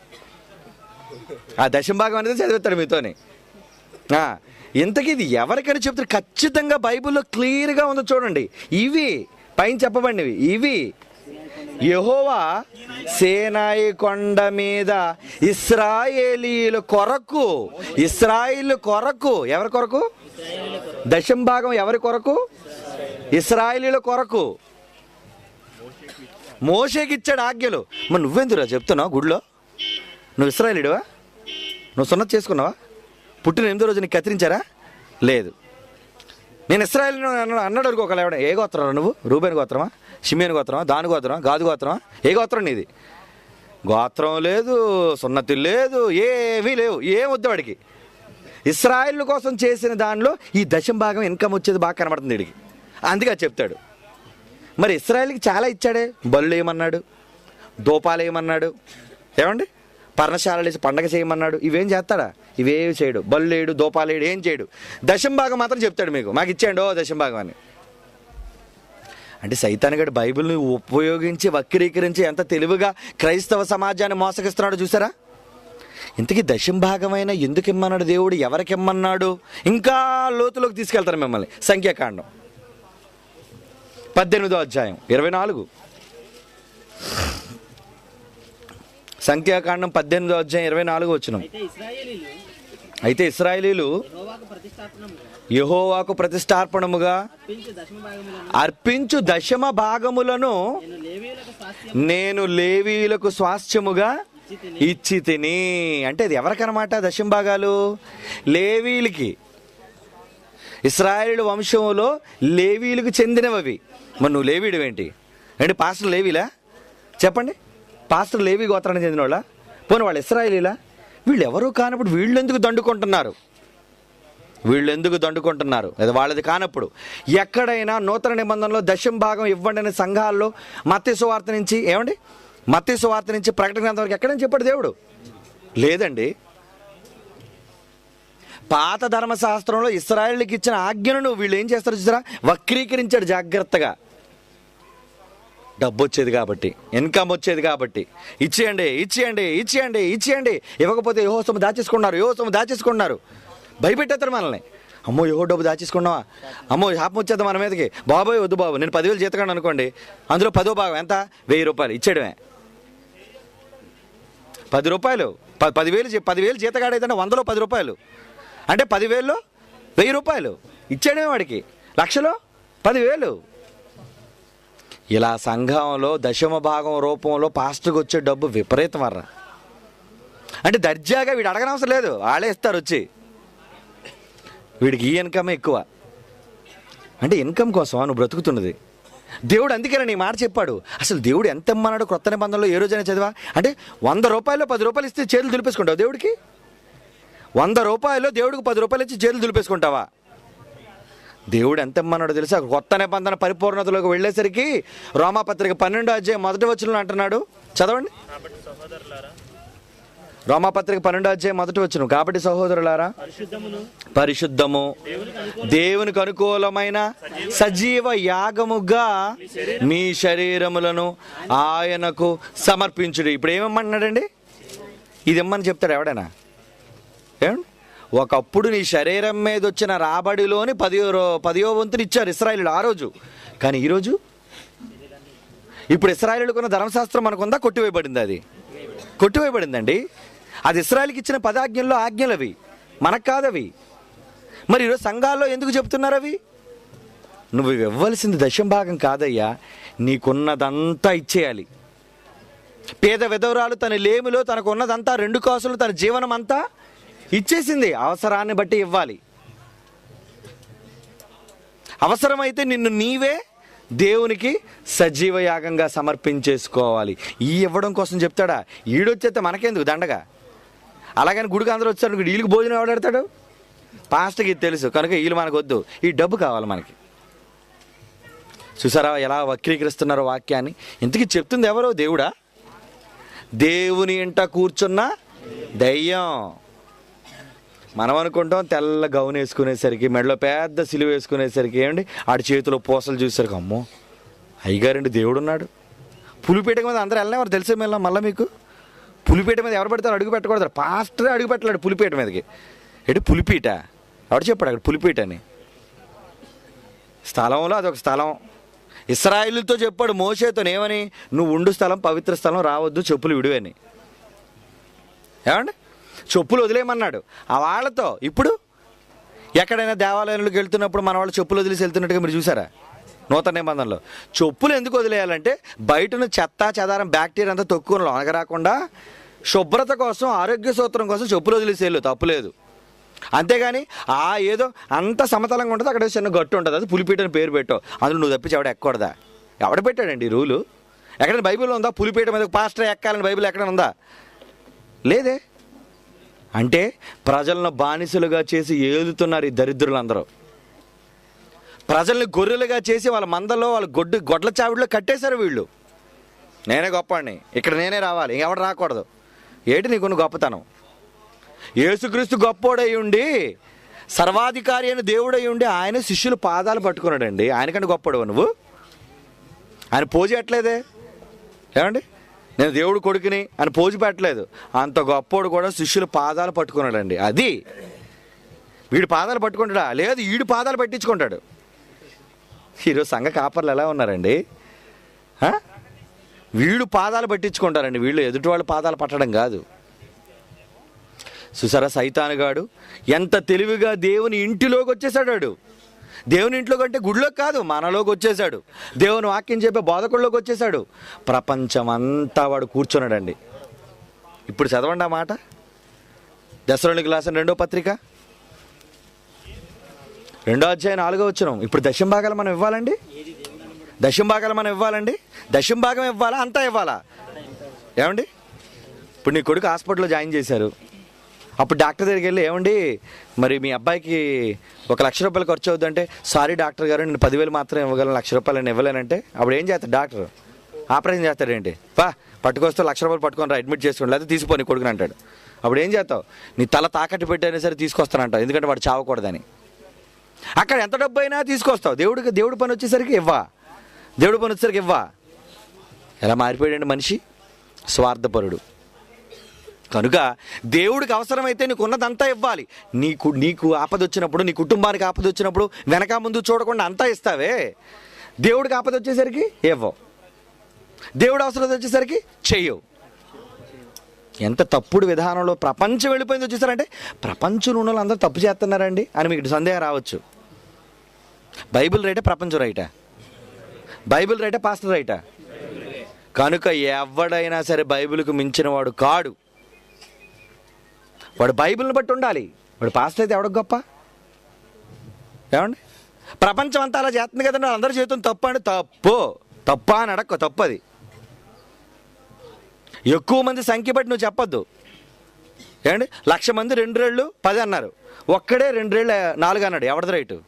ఆ దశంభాగం అనేది చదువుతాడు మీతోని. ఇంతకీ ఇది ఎవరికైనా చెప్తారు? ఖచ్చితంగా బైబిల్లో క్లియర్గా ఉందో చూడండి. ఇవి పైన చెప్పబడినవి. ఇవి యెహోవా సీనాయి కొండ మీద ఇశ్రాయేలీయుల కొరకు. ఇశ్రాయేలు కొరకు. ఎవరి కొరకు? దశంభాగం ఎవరి కొరకు? ఇశ్రాయేలీయుల కొరకు మోషేకి ఇచ్చాడు ఆజ్ఞలు. మరి నువ్వెందురా చెప్తున్నావు గుడిలో? నువ్వు ఇశ్రాయేలీయుడివా? నువ్వు సున్నతి చేసుకున్నావా? పుట్టిన 8వ రోజు నీకు కత్తిరించారా? లేదు. నేను ఇశ్రాయేలు అన్నాడు అనుకో. ఒకళ్ళు ఎవడ ఏ గోత్రం నువ్వు? రూబేన్ గోత్రమా? షిమేన్ గోత్రమా? దాని గోత్రమా? గాదు గోత్రమా? ఏ గోత్రం నీది? గోత్రం లేదు, సున్నతి లేదు, ఏమీ లేవు. ఏం వద్దు వాడికి. ఇశ్రాయేలు కోసం చేసిన దానిలో ఈ దశంభాగం ఇన్కమ్ వచ్చేది బాగా కనబడుతుంది వీడికి. అందుకే చెప్తాడు. మరి ఇశ్రాయేలుకి చాలా ఇచ్చాడే. బలులు ఏమన్నాడు? దూపాలు ఏమన్నాడు? ఏమండి? పర్ణశాలలు వేసి పండగ చేయమన్నాడు. ఇవేం చేస్తాడా? ఇవేవి చేయడు. బల్లేడు, దూపాలేడు, ఏం చేయడు. దశంభాగం మాత్రం చెప్తాడు మీకు. మాకు ఇచ్చాడు దశంభాగం అని. అంటే సైతానుగాడు బైబిల్ని ఉపయోగించి వక్రీకరించి ఎంత తెలివిగా క్రైస్తవ సమాజాన్ని మోసగిస్తున్నాడు చూసారా? ఇంతకీ దశంభాగమైన ఎందుకు ఇమ్మన్నాడు దేవుడు? ఎవరికి ఇమ్మన్నాడు? ఇంకా లోతులోకి తీసుకెళ్తారు మిమ్మల్ని. సంఖ్యాకాండం 18వ అధ్యాయం 24. సంఖ్యాకాండం 18వ అధ్యాయం 24 వచనం. అయితే ఇశ్రాయేలీయులు యెహోవాకు ప్రతిష్టార్పణముగా అర్పించు దశమ భాగములను నేను లేవీయులకు స్వాస్థ్యముగా ఇచ్చి తిని. అంటే అది ఎవరికనమాట దశమ భాగాలు? లేవీయులకి. ఇశ్రాయేలు వంశంలో లేవీయులకు చెందినవి. మరి నువ్వు లేవీయుడు ఏంటి? అంటే పాస్టర్ లేవీలా? చెప్పండి. పాస్టర్ లేవీ గోత్రానికి చెందిన వాళ్ళ? పోనీ వాళ్ళు ఇశ్రాయేలీలా? వీళ్ళు ఎవరూ కానప్పుడు వీళ్ళు ఎందుకు దండుకుంటున్నారు? అది వాళ్ళది కానప్పుడు. ఎక్కడైనా నూతన నిబంధనలో దశమ భాగం ఇవ్వండి అనే సంఘాల్లో మత్తయి సువార్త నుంచి ప్రకటన గ్రంథం వరకు ఎక్కడైనా చెప్పాడు దేవుడు? లేదండి. పాత ధర్మశాస్త్రంలో ఇశ్రాయేలుకి ఇచ్చిన ఆజ్ఞలను వీళ్ళు ఏం చేస్తారు చూసారా? వక్రీకరించాడు జాగ్రత్తగా. డబ్బు వచ్చేది కాబట్టి, ఇన్కమ్ వచ్చేది కాబట్టి, ఇచ్చేయండి. ఇవ్వకపోతే యెహోవా దాచేసుకున్నారు. భయపెట్టేస్తారు మనల్ని. అమ్మో యెహోవా డబ్బు దాచేసుకున్నావా? అమ్మో శాపం వచ్చేద్దాం మన మీదకి. బాబోయ్ వద్దు బాబు. నేను 10,000 జీతగాడు అనుకోండి. అందులో 10వ భాగం ఎంత? 1,000 రూపాయలు ఇచ్చేయడమే. 10 రూపాయలు. 10,000 జీతగాడైతే 100లో 10 రూపాయలు అంటే 10,000లో 1,000 రూపాయలు ఇచ్చేయడమే వాడికి. 1,00,000లో 10,000. ఇలా సంఘంలో దశమ భాగం రూపంలో పాస్టర్కి వచ్చే డబ్బు విపరీతం అర్రా. అంటే దర్జాగా వీడు అడగనవసరం లేదు, వాళ్ళే ఇస్తారు వచ్చి. వీడికి ఈ ఇన్కమే ఎక్కువ. అంటే ఇన్కమ్ కోసం నువ్వు బ్రతుకుతున్నది. దేవుడు అందుకేనా నీ మాట చెప్పాడు. అసలు దేవుడు ఎంత ఇమ్మన్నాడు క్రొత్త నిబంధనలో? ఏ రోజైనా చదివా? అంటే 100 రూపాయలు 10 రూపాయలు ఇస్తే చేతులు దులిపేసుకుంటావు దేవుడికి? 100 రూపాయలు దేవుడికి 10 రూపాయలు ఇచ్చి చేతులు దులిపేసుకుంటావా? దేవుడు ఎంత ఇమ్మన్నాడో తెలుసా? కొత్త నిబంధన పరిపూర్ణతలోకి వెళ్ళేసరికి రోమాపత్రిక 12వ అధ్యాయం 1వ వచనంలో అంటున్నాడు. చదవండి. రోమాపత్రిక 12వ అధ్యాయం 1వ వచనం. కాబట్టి సహోదరులారా, పరిశుద్ధము దేవునికి అనుకూలమైన సజీవ యాగముగా మీ శరీరములను ఆయనకు సమర్పించుడి. ఇప్పుడు ఏమన్నాడండి? ఇది ఇమ్మని చెప్తాడు ఎవడైనా? ఏమండి? ఒకప్పుడు నీ శరీరం మీద వచ్చిన రాబడిలోని 10వ వంతుని ఇచ్చారు ఇశ్రాయేలీయులు ఆ రోజు. కానీ ఈరోజు ఇప్పుడు ఇశ్రాయేలీయులకు ఉన్న ధర్మశాస్త్రం మనకుందా? కొట్టివేయబడింది. అది కొట్టివేయబడిందండి. అది ఇశ్రాయేలుకి ఇచ్చిన 10 ఆజ్ఞల్లో ఆజ్ఞలు అవి, మనకు కాదవి. మరి ఈరోజు సంఘాల్లో ఎందుకు చెప్తున్నారు అవి? నువ్వు ఇవ్వాల్సింది దశమ భాగం కాదయ్యా, నీకున్నదంతా ఇచ్చేయాలి. పేద విధవరాలు తన లేమిలో తనకున్నదంతా 2 కాసులు తన జీవనం అంతా ఇచ్చేసింది. అవసరాన్ని బట్టి ఇవ్వాలి. అవసరమైతే నిన్ను నీవే దేవునికి సజీవ యాగంగా సమర్పించేసుకోవాలి. ఈ ఇవ్వడం కోసం చెప్తాడా? ఈడొచ్చేస్తే మనకెందుకు దండగా? అలాగని గుడికి అందరూ వచ్చారు, వీళ్ళకి భోజనం ఎవడాడతాడు? పాస్టర్కి ఇది తెలుసు కనుక వీళ్ళు మనకు వద్దు, ఈ డబ్బు కావాలి మనకి. చూసారా ఎలా వక్రీకరిస్తున్నారో వాక్యాన్ని? ఇంతకీ చెప్తుంది ఎవరో? దేవుడా? దేవుని ఇంట కూర్చున్న దయ్యం. మనం అనుకుంటాం తెల్ల గౌన్ వేసుకునేసరికి, మెడలో పెద్ద సిలువ వేసుకునేసరికి ఏమండి ఆడి చేతిలో పూసలు చూసేసరికి అమ్మో అయ్యగారండి దేవుడు ఉన్నాడు. పులిపీట మీద అందరూ వెళ్ళినవారు తెలిసే మళ్ళీ మీకు. పులిపీట మీద ఎవరు పెడతారు? అడుగు పెట్టకూడదు. పాస్టరే అడుగు పెట్టలేడు పులిపీట మీదకి. ఏంటి పులిపీట? ఎవడు చెప్పాడు అక్కడ పులిపీట అని? స్థలంలో అదొక స్థలం. ఇశ్రాయేలుతో చెప్పాడు మోషేతో ఏమని? నువ్వు ఉండు స్థలం పవిత్ర స్థలం, రావద్దు, చెప్పులు విడువని. ఏమండి చెప్పులు వదిలేయమన్నాడు ఆ వాళ్ళతో. ఇప్పుడు ఎక్కడైనా దేవాలయాలకు వెళ్తున్నప్పుడు మన వాళ్ళు చెప్పులు వదిలేసి వెళ్తున్నట్టుగా మీరు చూసారా? నూతన నిబంధనలో చెప్పులు ఎందుకు వదిలేయాలంటే బయటను చెత్త చెదారం బ్యాక్టీరియా అంతా తొక్కుని లోనగ రాకుండా శుభ్రత కోసం, ఆరోగ్య సూత్రం కోసం చెప్పులు వదిలేసి వెళ్ళు, తప్పులేదు. అంతేగాని ఏదో అంత సమతలంగా ఉంటుంది, అక్కడ చిన్న గట్టు ఉంటుంది, అది పులిపీటని పేరు పెట్టావు, అందులో నువ్వు తప్పించి ఎవడ ఎక్కకూడదా? ఎవడ పెట్టాడండి ఈ రూలు? ఎక్కడైనా బైబిల్లో ఉందా పులిపీట మీద పాస్టర్ ఎక్కాలని? బైబిల్ ఎక్కడైనా ఉందా? లేదే. అంటే ప్రజలను బానిసలుగా చేసి ఏలుతున్నారు ఈ దరిద్రులందరూ. ప్రజల్ని గొర్రెలుగా చేసి వాళ్ళ మందలో వాళ్ళ గొడ్ల చావిడిలో కట్టేశారు వీళ్ళు. నేనే గొప్పవాడిని, ఇక్కడ నేనే రావాలి, ఇంకెవడు రాకూడదు. ఏంటి నీకున్న గొప్పతనం? యేసుక్రీస్తు గొప్పోడై ఉండి, సర్వాధికారి అయిన దేవుడై ఉండి ఆయన శిష్యులు పాదాలు పట్టుకున్నాడండి. ఆయనకంటే గొప్పడు నువ్వు? ఆయన పోజు పెట్టలేదే. ఏమండి నేను దేవుడు కొడుకుని అని పోజు పెట్టలేదు. అంత గొప్పోడు కూడా శిష్యులు పాదాలు పట్టుకున్నాడండి. అది వీడు పాదాలు పట్టుకుంటాడా? లేదు, వీడు పాదాలు పట్టించుకుంటాడు. ఈరోజు సంఘ కాపర్లు ఎలా ఉన్నారండి? వీడు పాదాలు పట్టించుకుంటారండి. వీళ్ళు ఎదుటి వాళ్ళు పాదాలు పట్టడం కాదు. చూసారా సైతానుగాడు ఎంత తెలివిగా దేవుని ఇంటిలోకి వచ్చేసాడు. దేవుని ఇంట్లో కంటే గుడిలోకి కాదు, మనలోకి వచ్చేసాడు. దేవుని వాక్యం చెప్పే బోధకుల్లోకి వచ్చేసాడు. ప్రపంచం అంతా వాడు కూర్చున్నాడండి. ఇప్పుడు చదవండి ఆ మాట. దశలోనికి రాసిన 2వ పత్రిక 2వ అధ్యాయం 4వ వచనం. ఇప్పుడు దశంభాగాలు మనం ఇవ్వాలండి. దశంభాగాలు మనం ఇవ్వాలండి. దశంభాగం ఇవ్వాలా? అంతా ఇవ్వాలా? ఏమండి ఇప్పుడు నీ కొడుకు హాస్పిటల్లో జాయిన్ చేశారు. అప్పుడు డాక్టర్ దగ్గరికి వెళ్ళి ఏమండి మరి మీ అబ్బాయికి 1 లక్ష రూపాయలు ఖర్చు అవుతుందంటే, సారీ డాక్టర్ గారు నేను 10,000 మాత్రం ఇవ్వగలను, 1 లక్ష రూపాయలు నేను ఇవ్వలేనంటే అప్పుడు ఏం చేస్తాడు డాక్టర్? ఆపరేషన్ చేస్తాడేంటి? పట్టుకొస్తే 1 లక్ష రూపాయలు పట్టుకొని అడ్మిట్ చేసుకోండి, లేకపోతే తీసిపోని కొడుకుని అంటాడు. అప్పుడు ఏం చేస్తావు? నీ తల తాకట్టు పెట్టైనా సరే తీసుకొస్తానంటావు, ఎందుకంటే వాడు చావకూడదని. అక్కడ ఎంత డబ్బు అయినా తీసుకొస్తావు. దేవుడి పని వచ్చేసరికి ఇవ్వా. దేవుడి పని వచ్చేసరికి ఇవ్వా. ఎలా మారిపోయాడండి మనిషి? స్వార్థపరుడు. కనుక దేవుడికి అవసరమైతే నీకు ఉన్నదంతా ఇవ్వాలి. నీకు ఆపద వచ్చినప్పుడు, నీ కుటుంబానికి ఆపద వచ్చినప్పుడు వెనక ముందు చూడకుండా అంతా ఇస్తావే. దేవుడికి ఆపద వచ్చేసరికి ఇవ్వవు. దేవుడు అవసరం వచ్చేసరికి చెయ్యవు. ఎంత తప్పుడు విధానంలో ప్రపంచం వెళ్ళిపోయింది. వచ్చేసారంటే ప్రపంచం ఉన్న అందరూ తప్పు చేస్తున్నారండి అని మీకు సందేహం రావచ్చు. బైబిల్ రైటా ప్రపంచం రైటా? బైబిల్ రైటా పాస్టర్ రైటా? కనుక ఎవడైనా సరే బైబిల్కు మించిన వాడు కాడు. వాడు బైబిల్ని బట్టి ఉండాలి. వాడు పాస్టర్ అయితే ఎవడకు గొప్ప? ఏమండి ప్రపంచం అంతా అలా చేస్తుంది కదండి, అందరూ చేతులు తప్పు అంటే తప్ప అని అడక్క, తప్పది. ఎక్కువ మంది సంఖ్య బట్టి నువ్వు చెప్పొద్దు. ఏమండి 1,00,000 మంది 2 రెళ్ళు 10 అన్నారు, ఒక్కడే 2 రెళ్ళు 4 అన్నాడు. ఎవరిది రైటు?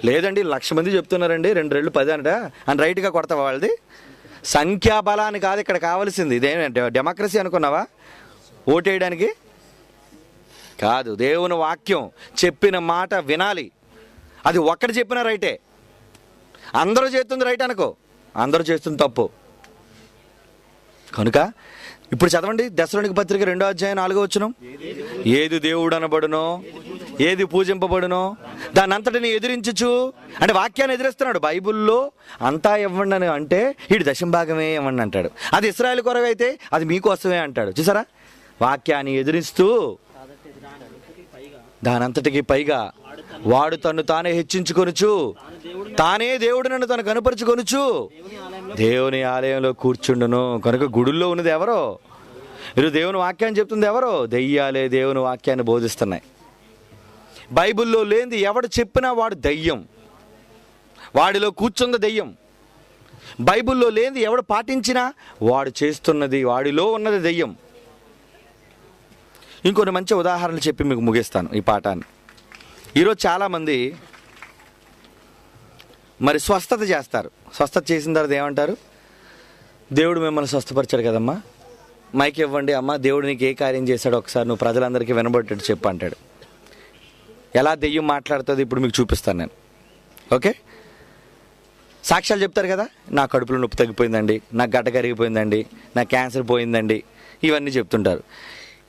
లేదండి 1,00,000 మంది చెప్తున్నారండి 2 రెళ్ళు 10 అనడా అని రైట్గా కొడతావా? వాళ్ళది సంఖ్యాబలాన్ని కాదు ఇక్కడ కావాల్సింది. ఇదేంటి డెమోక్రసీ అనుకున్నావా? ఓటేయడానికి కాదు. దేవుని వాక్యం చెప్పిన మాట వినాలి. అది ఒక్కటి చెప్పిన రైటే. అందరూ చేస్తుంది రైట్ అనుకో, అందరూ చేస్తుంది తప్పు. కనుక ఇప్పుడు చదవండి దశలోనికి పత్రిక 2వ అధ్యాయం 4వ వచనం. ఏది దేవుడు అనబడునో, ఏది పూజింపబడునో దాన్ని అంతటిని ఎదిరించచ్చు అంటే వాక్యాన్ని ఎదిరిస్తున్నాడు. బైబిల్లో అంతా ఇవ్వండి అని అంటే వీడు దశంభాగమే ఇవ్వండి అంటాడు. అది ఇశ్రాయేలు కొరకు అయితే అది మీకోసమే అంటాడు. చూసారా వాక్యాన్ని ఎదిరిస్తూ దానంతటికి పైగా వాడు తను తానే హెచ్చించుకొనుచు, తానే దేవుడు నన్ను తను కనుపరుచుకొనుచు దేవుని ఆలయంలో కూర్చుండును. కనుక గుడుల్లో ఉన్నది ఎవరో? మీరు దేవుని వాక్యాన్ని చెప్తుంది ఎవరో? దెయ్యాలే దేవుని వాక్యాన్ని బోధిస్తున్నాయి. బైబిల్లో లేనిది ఎవడు చెప్పినా వాడు దెయ్యం, వాడిలో కూర్చున్న దెయ్యం. బైబిల్లో లేనిది ఎవడు పాటించినా వాడు చేస్తున్నది, వాడిలో ఉన్నది దెయ్యం. ఇంకొన్ని మంచి ఉదాహరణలు చెప్పి మీకు ముగిస్తాను ఈ పాఠాన్ని. ఈరోజు చాలామంది మరి స్వస్థత చేస్తారు. స్వస్థత చేసిన తర్వాత ఏమంటారు? దేవుడు మిమ్మల్ని స్వస్థపరిచాడు కదమ్మా, మైక్ ఇవ్వండి అమ్మ, దేవుడు నీకు ఏ కార్యం చేశాడో ఒకసారి నువ్వు ప్రజలందరికీ వినబట్టేట్టు చెప్పు అంటాడు. ఎలా దెయ్యం మాట్లాడుతుంది ఇప్పుడు మీకు చూపిస్తాను నేను. ఓకే, సాక్ష్యాలు చెప్తారు కదా, నా కడుపులో నొప్పి తగ్గిపోయిందండి, నాకు గడ్డ కరిగిపోయిందండి, నా క్యాన్సర్ పోయిందండి, ఇవన్నీ చెప్తుంటారు.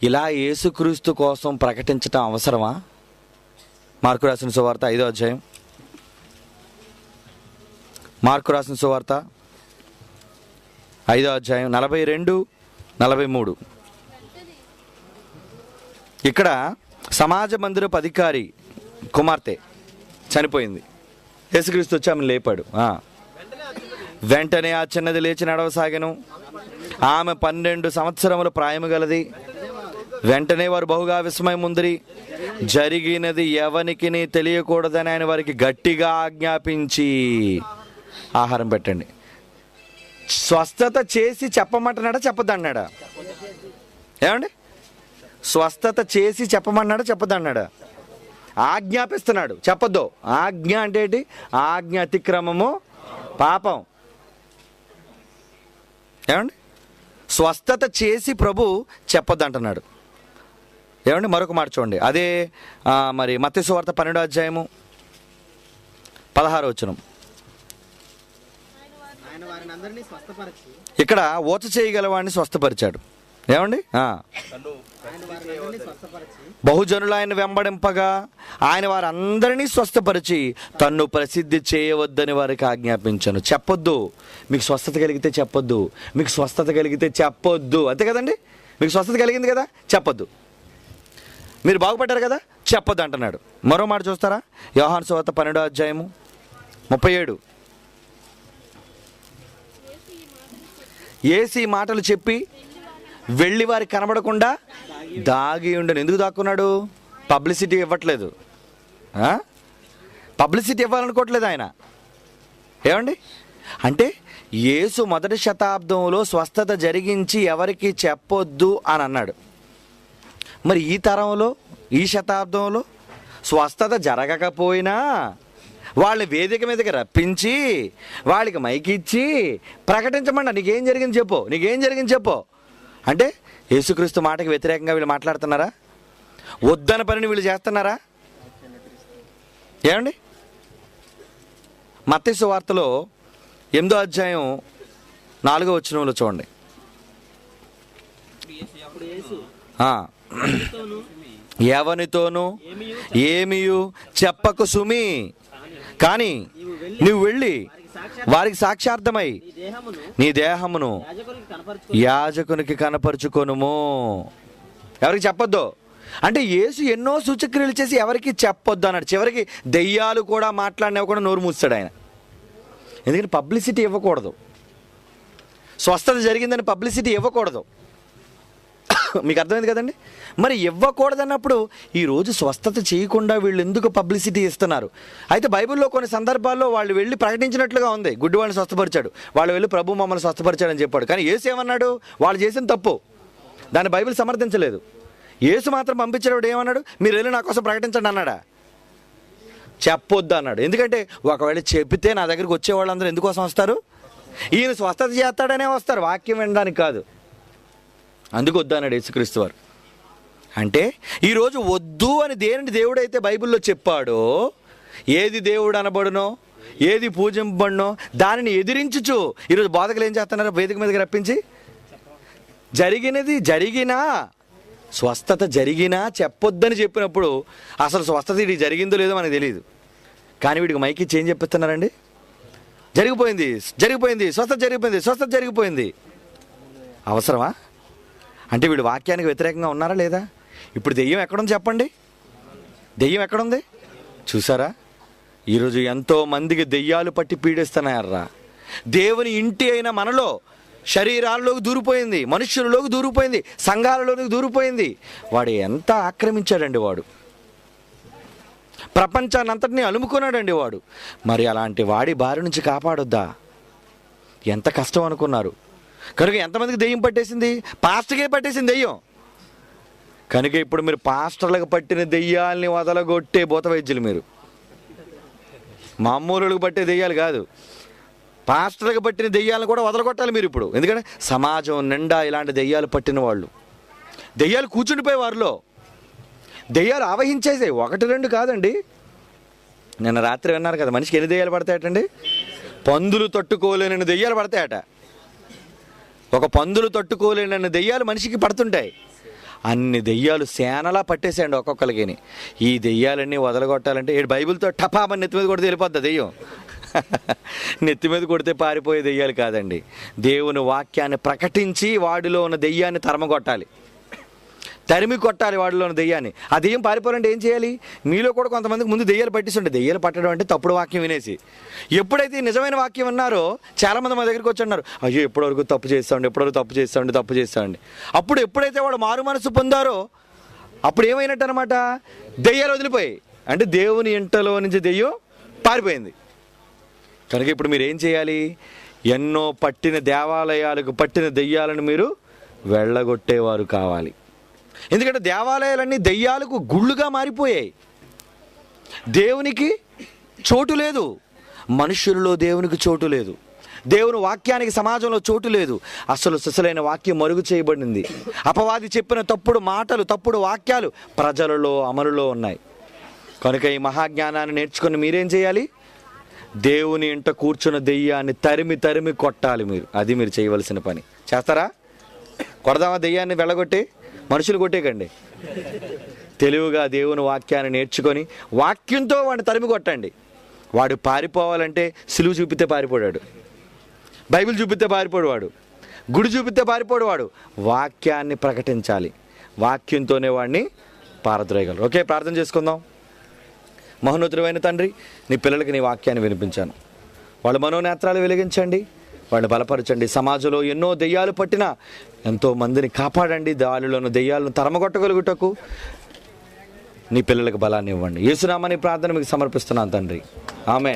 ఇలా యేసుక్రీస్తు కోసం ప్రకటించటం అవసరమా? మార్కు రాసిన సువార్త 5వ అధ్యాయం, మార్కు రాసిన సువార్త 5వ అధ్యాయం 42-43. ఇక్కడ సమాజ మందిరపు అధికారి కుమార్తె చనిపోయింది. యేసుక్రీస్తు వచ్చి ఆమెను లేపాడు. వెంటనే ఆ చిన్నది లేచి నడవసాగెను. ఆమె 12 సంవత్సరముల ప్రాయము గలది. వెంటనే వారు బహుగా విస్మయం ముందిరి. జరిగినది ఎవనికి తెలియకూడదని ఆయన వారికి గట్టిగా ఆజ్ఞాపించి ఆహారం పెట్టండి. స్వస్థత చేసి చెప్పమంటున్నాడా చెప్పొద్దన్నాడా? ఏమండి, స్వస్థత చేసి చెప్పమన్నాడా చెప్పొద్దన్నాడా? ఆజ్ఞాపిస్తున్నాడు, చెప్పొద్దు. ఆజ్ఞ అంటే ఏంటి? ఆజ్ఞ అతిక్రమము పాపం. ఏమండి, స్వస్థత చేసి ప్రభు చెప్పొద్దు అంటున్నాడు. ఏమండి, మరొక మాట చూడండి, అదే మరి మత్తయి సువార్త 12వ అధ్యాయము 16వ వచనం. ఇక్కడ ఓచ చేయగలవాడిని స్వస్థపరిచాడు. ఏమండి, బహుజనులు ఆయన వెంబడింపగా ఆయన వారందరినీ స్వస్థపరిచి తన్ను ప్రసిద్ధి చేయవద్దని వారికి ఆజ్ఞాపించాను. చెప్పొద్దు. మీకు స్వస్థత కలిగితే చెప్పొద్దు, మీకు స్వస్థత కలిగితే చెప్పొద్దు. అంతే కదండి, మీకు స్వస్థత కలిగింది కదా, చెప్పొద్దు. మీరు బాగుపడ్డారు కదా, చెప్పొద్దు అంటున్నాడు. మరో మాట చూస్తారా? యోహాను సువార్త 12వ అధ్యాయము 37. యేసు ఈ మాటలు చెప్పి వెళ్ళి వారికి కనబడకుండా దాగి ఉండను. ఎందుకు దాక్కున్నాడు? పబ్లిసిటీ ఇవ్వట్లేదు, పబ్లిసిటీ ఇవ్వాలనుకోవట్లేదు ఆయన. ఏమండి, అంటే యేసు మొదటి శతాబ్దంలో స్వస్థత జరిగించి ఎవరికి చెప్పొద్దు అని అన్నాడు. మరి ఈ తరంలో, ఈ శతాబ్దంలో స్వస్థత జరగకపోయినా వాళ్ళని వేదిక మీదకి రప్పించి వాళ్ళకి మైక్ ఇచ్చి ప్రకటించమన్నా, నీకేం జరిగింది చెప్పు, నీకేం జరిగింది చెప్పు అంటే యేసుక్రీస్తు మాటకి వ్యతిరేకంగా వీళ్ళు మాట్లాడుతున్నారా? వద్దన పనిని వీళ్ళు చేస్తున్నారా? ఏమండి, మత్తయి సువార్తలో 8వ అధ్యాయం 4వ వచనంలో చూడండి. ఎవనితోనూ ఏమియు చెప్పకు సుమి, కానీ నువ్వు వెళ్ళి వారికి సాక్షార్థమై నీ దేహమును యాజకునికి కనపరుచుకొనుము. ఎవరికి చెప్పొద్దు అంటే యేసు ఎన్నో సూచక్రియలు చేసి ఎవరికి చెప్పొద్దు అన్నాడు. చివరికి దెయ్యాలు కూడా మాట్లాడినవ్వకుండా నోరు మూస్తాడు ఆయన. ఎందుకంటే పబ్లిసిటీ ఇవ్వకూడదు. స్వస్థత జరిగిందని పబ్లిసిటీ ఇవ్వకూడదు. మీకు అర్థమైంది కదండి. మరి ఇవ్వకూడదన్నప్పుడు ఈరోజు స్వస్థత చేయకుండా వీళ్ళు ఎందుకు పబ్లిసిటీ ఇస్తున్నారు? అయితే బైబిల్లో కొన్ని సందర్భాల్లో వాళ్ళు వెళ్ళి ప్రకటించినట్లుగా ఉంది. గుడ్డివాడిని స్వస్థపరిచాడు, వాళ్ళు వెళ్ళి ప్రభు మమ్మల్ని స్వస్థపరిచాడని చెప్పాడు. కానీ యేసు ఏమన్నాడు? వాళ్ళు చేసిన తప్పు, దాన్ని బైబిల్ సమర్థించలేదు. యేసు మాత్రం పంపించేవాడు ఏమన్నాడు? మీరు వెళ్ళి నా కోసం ప్రకటించండి అన్నాడా? చెప్పొద్దు అన్నాడు. ఎందుకంటే ఒకవేళ చెబితే నా దగ్గరికి వచ్చేవాళ్ళందరూ ఎందుకోసం వస్తారు? ఈయన స్వస్థత చేస్తాడనే వస్తారు, వాక్యం వినడానికి కాదు. అందుకు వద్దు అన్నాడు యేసుక్రీస్తు వారు. అంటే ఈరోజు వద్దు అని దేనిని దేవుడైతే బైబిల్లో చెప్పాడో, ఏది దేవుడు అనబడునో, ఏది పూజింపబడినో దానిని ఎదిరించుచు ఈరోజు బోధకులు ఏం చేస్తున్నారు? వేదిక మీదకి రప్పించి జరిగినా స్వస్థత జరిగినా చెప్పొద్దని చెప్పినప్పుడు అసలు స్వస్థత ఇది జరిగిందో లేదో మనకు తెలియదు. కానీ వీడికి మైకి చేంజ్ చెప్పిస్తున్నారండి. జరిగిపోయింది, స్వస్థత జరిగిపోయింది. అవసరమా? అంటే వీడు వాక్యానికి వ్యతిరేకంగా ఉన్నారా లేదా? ఇప్పుడు దెయ్యం ఎక్కడుంది చెప్పండి? దెయ్యం ఎక్కడుంది చూసారా? ఈరోజు ఎంతో మందికి దెయ్యాలు పట్టి పీడిస్తున్నాయర్రా. దేవుని ఇంటి అయిన మనలో శరీరాల్లోకి దూరిపోయింది, మనుష్యులలోకి దూరిపోయింది, సంఘాలలోకి దూరిపోయింది. వాడు ఎంత ఆక్రమించాడండి వాడు, ప్రపంచాన్ని అంతటినీ అలుముకున్నాడండి వాడు. మరి అలాంటి వాడి బారి నుంచి కాపాడొద్దా? ఎంత కష్టం అనుకున్నారు. కనుక ఎంతమందికి దెయ్యం పట్టేసింది? పాస్టర్కే పట్టేసింది దెయ్యం. కనుక ఇప్పుడు మీరు పాస్టర్లకు పట్టిన దెయ్యాల్ని వదలగొట్టే భూత వైద్యులు మీరు. మామూలులకు పట్టే దెయ్యాలు కాదు, పాస్టర్లకు పట్టిన దెయ్యాలను కూడా వదలగొట్టాలి మీరు ఇప్పుడు. ఎందుకంటే సమాజం నిండా ఇలాంటి దెయ్యాలు పట్టిన వాళ్ళు, దెయ్యాలు కూర్చుండిపోయే వారిలో దెయ్యాలు ఆవహించేసాయి. 1-2 కాదండి. నిన్న రాత్రి విన్నారు కదా, మనిషికి ఎన్ని దెయ్యాలు పడతాయటండి? పందులు తట్టుకోలేని దెయ్యాలు పడతాయట. ఒక పందులు తట్టుకోలేని దెయ్యాలు మనిషికి పడుతుంటాయి. అన్ని దెయ్యాలు సేనలా పట్టేసేయండి ఒక్కొక్కరికి. ఈ దెయ్యాలన్నీ వదలగొట్టాలంటే బైబిల్తో టపామని నెత్తి మీద కొడితే వెళ్ళిపోద్ది దెయ్యం. నెత్తి మీద కొడితే పారిపోయే దెయ్యాలు కాదండి. దేవుని వాక్యాన్ని ప్రకటించి వాడిలో ఉన్న దెయ్యాన్ని తరమగొట్టాలి, తరిమి కొట్టాలి వాడిలో ఉన్న దెయ్యాన్ని. ఆ దెయ్యం పారిపోవాలంటే ఏం చేయాలి? మీలో కూడా కొంతమందికి ముందు దెయ్యాలు పట్టిస్తుంటే, దెయ్యాలు పట్టడం అంటే తప్పుడు వాక్యం వినేసి. ఎప్పుడైతే నిజమైన వాక్యం విన్నారో చాలామంది మా దగ్గరికి వచ్చి అన్నారు, అయ్యో ఎప్పటివరకు తప్పు తప్పు చేస్తామండి. అప్పుడు ఎప్పుడైతే వాడు మారు మనసు పొందారో అప్పుడు ఏమైనట్టు అనమాట, దెయ్యాలు వదిలిపోయాయి. అంటే దేవుని ఇంటలో నుంచి దెయ్యం పారిపోయింది. కనుక ఇప్పుడు మీరు ఏం చేయాలి? ఎన్నో పట్టిన దేవాలయాలకు పట్టిన దెయ్యాలను మీరు వెళ్ళగొట్టేవారు కావాలి. ఎందుకంటే దేవాలయాలన్నీ దెయ్యాలకు గుళ్ళుగా మారిపోయాయి. దేవునికి చోటు లేదు, మనుషుల్లో దేవునికి చోటు లేదు, దేవుని వాక్యానికి సమాజంలో చోటు లేదు. అసలు సిసలైన వాక్యం మరుగు చేయబడింది. అపవాది చెప్పిన తప్పుడు మాటలు, తప్పుడు వాక్యాలు ప్రజలలో అమలులో ఉన్నాయి. కనుక ఈ మహాజ్ఞానాన్ని నేర్చుకుని మీరేం చేయాలి? దేవుని ఇంట కూర్చున్న దెయ్యాన్ని తరిమి కొట్టాలి మీరు. అది మీరు చేయవలసిన పని. చేస్తారా? కొడదామా దెయ్యాన్ని? వెళ్ళగొట్టి మనుషులు కొట్టేకండి. తెలివిగా దేవుని వాక్యాన్ని నేర్చుకొని వాక్యంతో వాడిని తరిమి కొట్టండి. వాడు పారిపోవాలంటే సిలువు చూపితే పారిపోయాడు, బైబిల్ చూపితే పారిపోడు వాడు, గుడి చూపితే పారిపోడు వాడు. వాక్యాన్ని ప్రకటించాలి, వాక్యంతోనే వాడిని పారద్రోయగలరు. ఓకే, ప్రార్థన చేసుకుందాం. మహోన్నతుడైన తండ్రి, నీ పిల్లలకి నీ వాక్యాన్ని వినిపించాను. వాళ్ళ మనోనేత్రాలు వెలిగించండి, వాళ్ళని బలపరచండి. సమాజంలో ఎన్నో దెయ్యాలు పట్టిన ఎంతో మందిని కాపాడండి. దానిలోని దెయ్యాలను తరమగొట్టగలుగుటకు నీ పిల్లలకు బలాన్ని ఇవ్వండి. యేసునామని ప్రార్థన మీకు సమర్పిస్తున్నాను తండ్రి. ఆమేన్.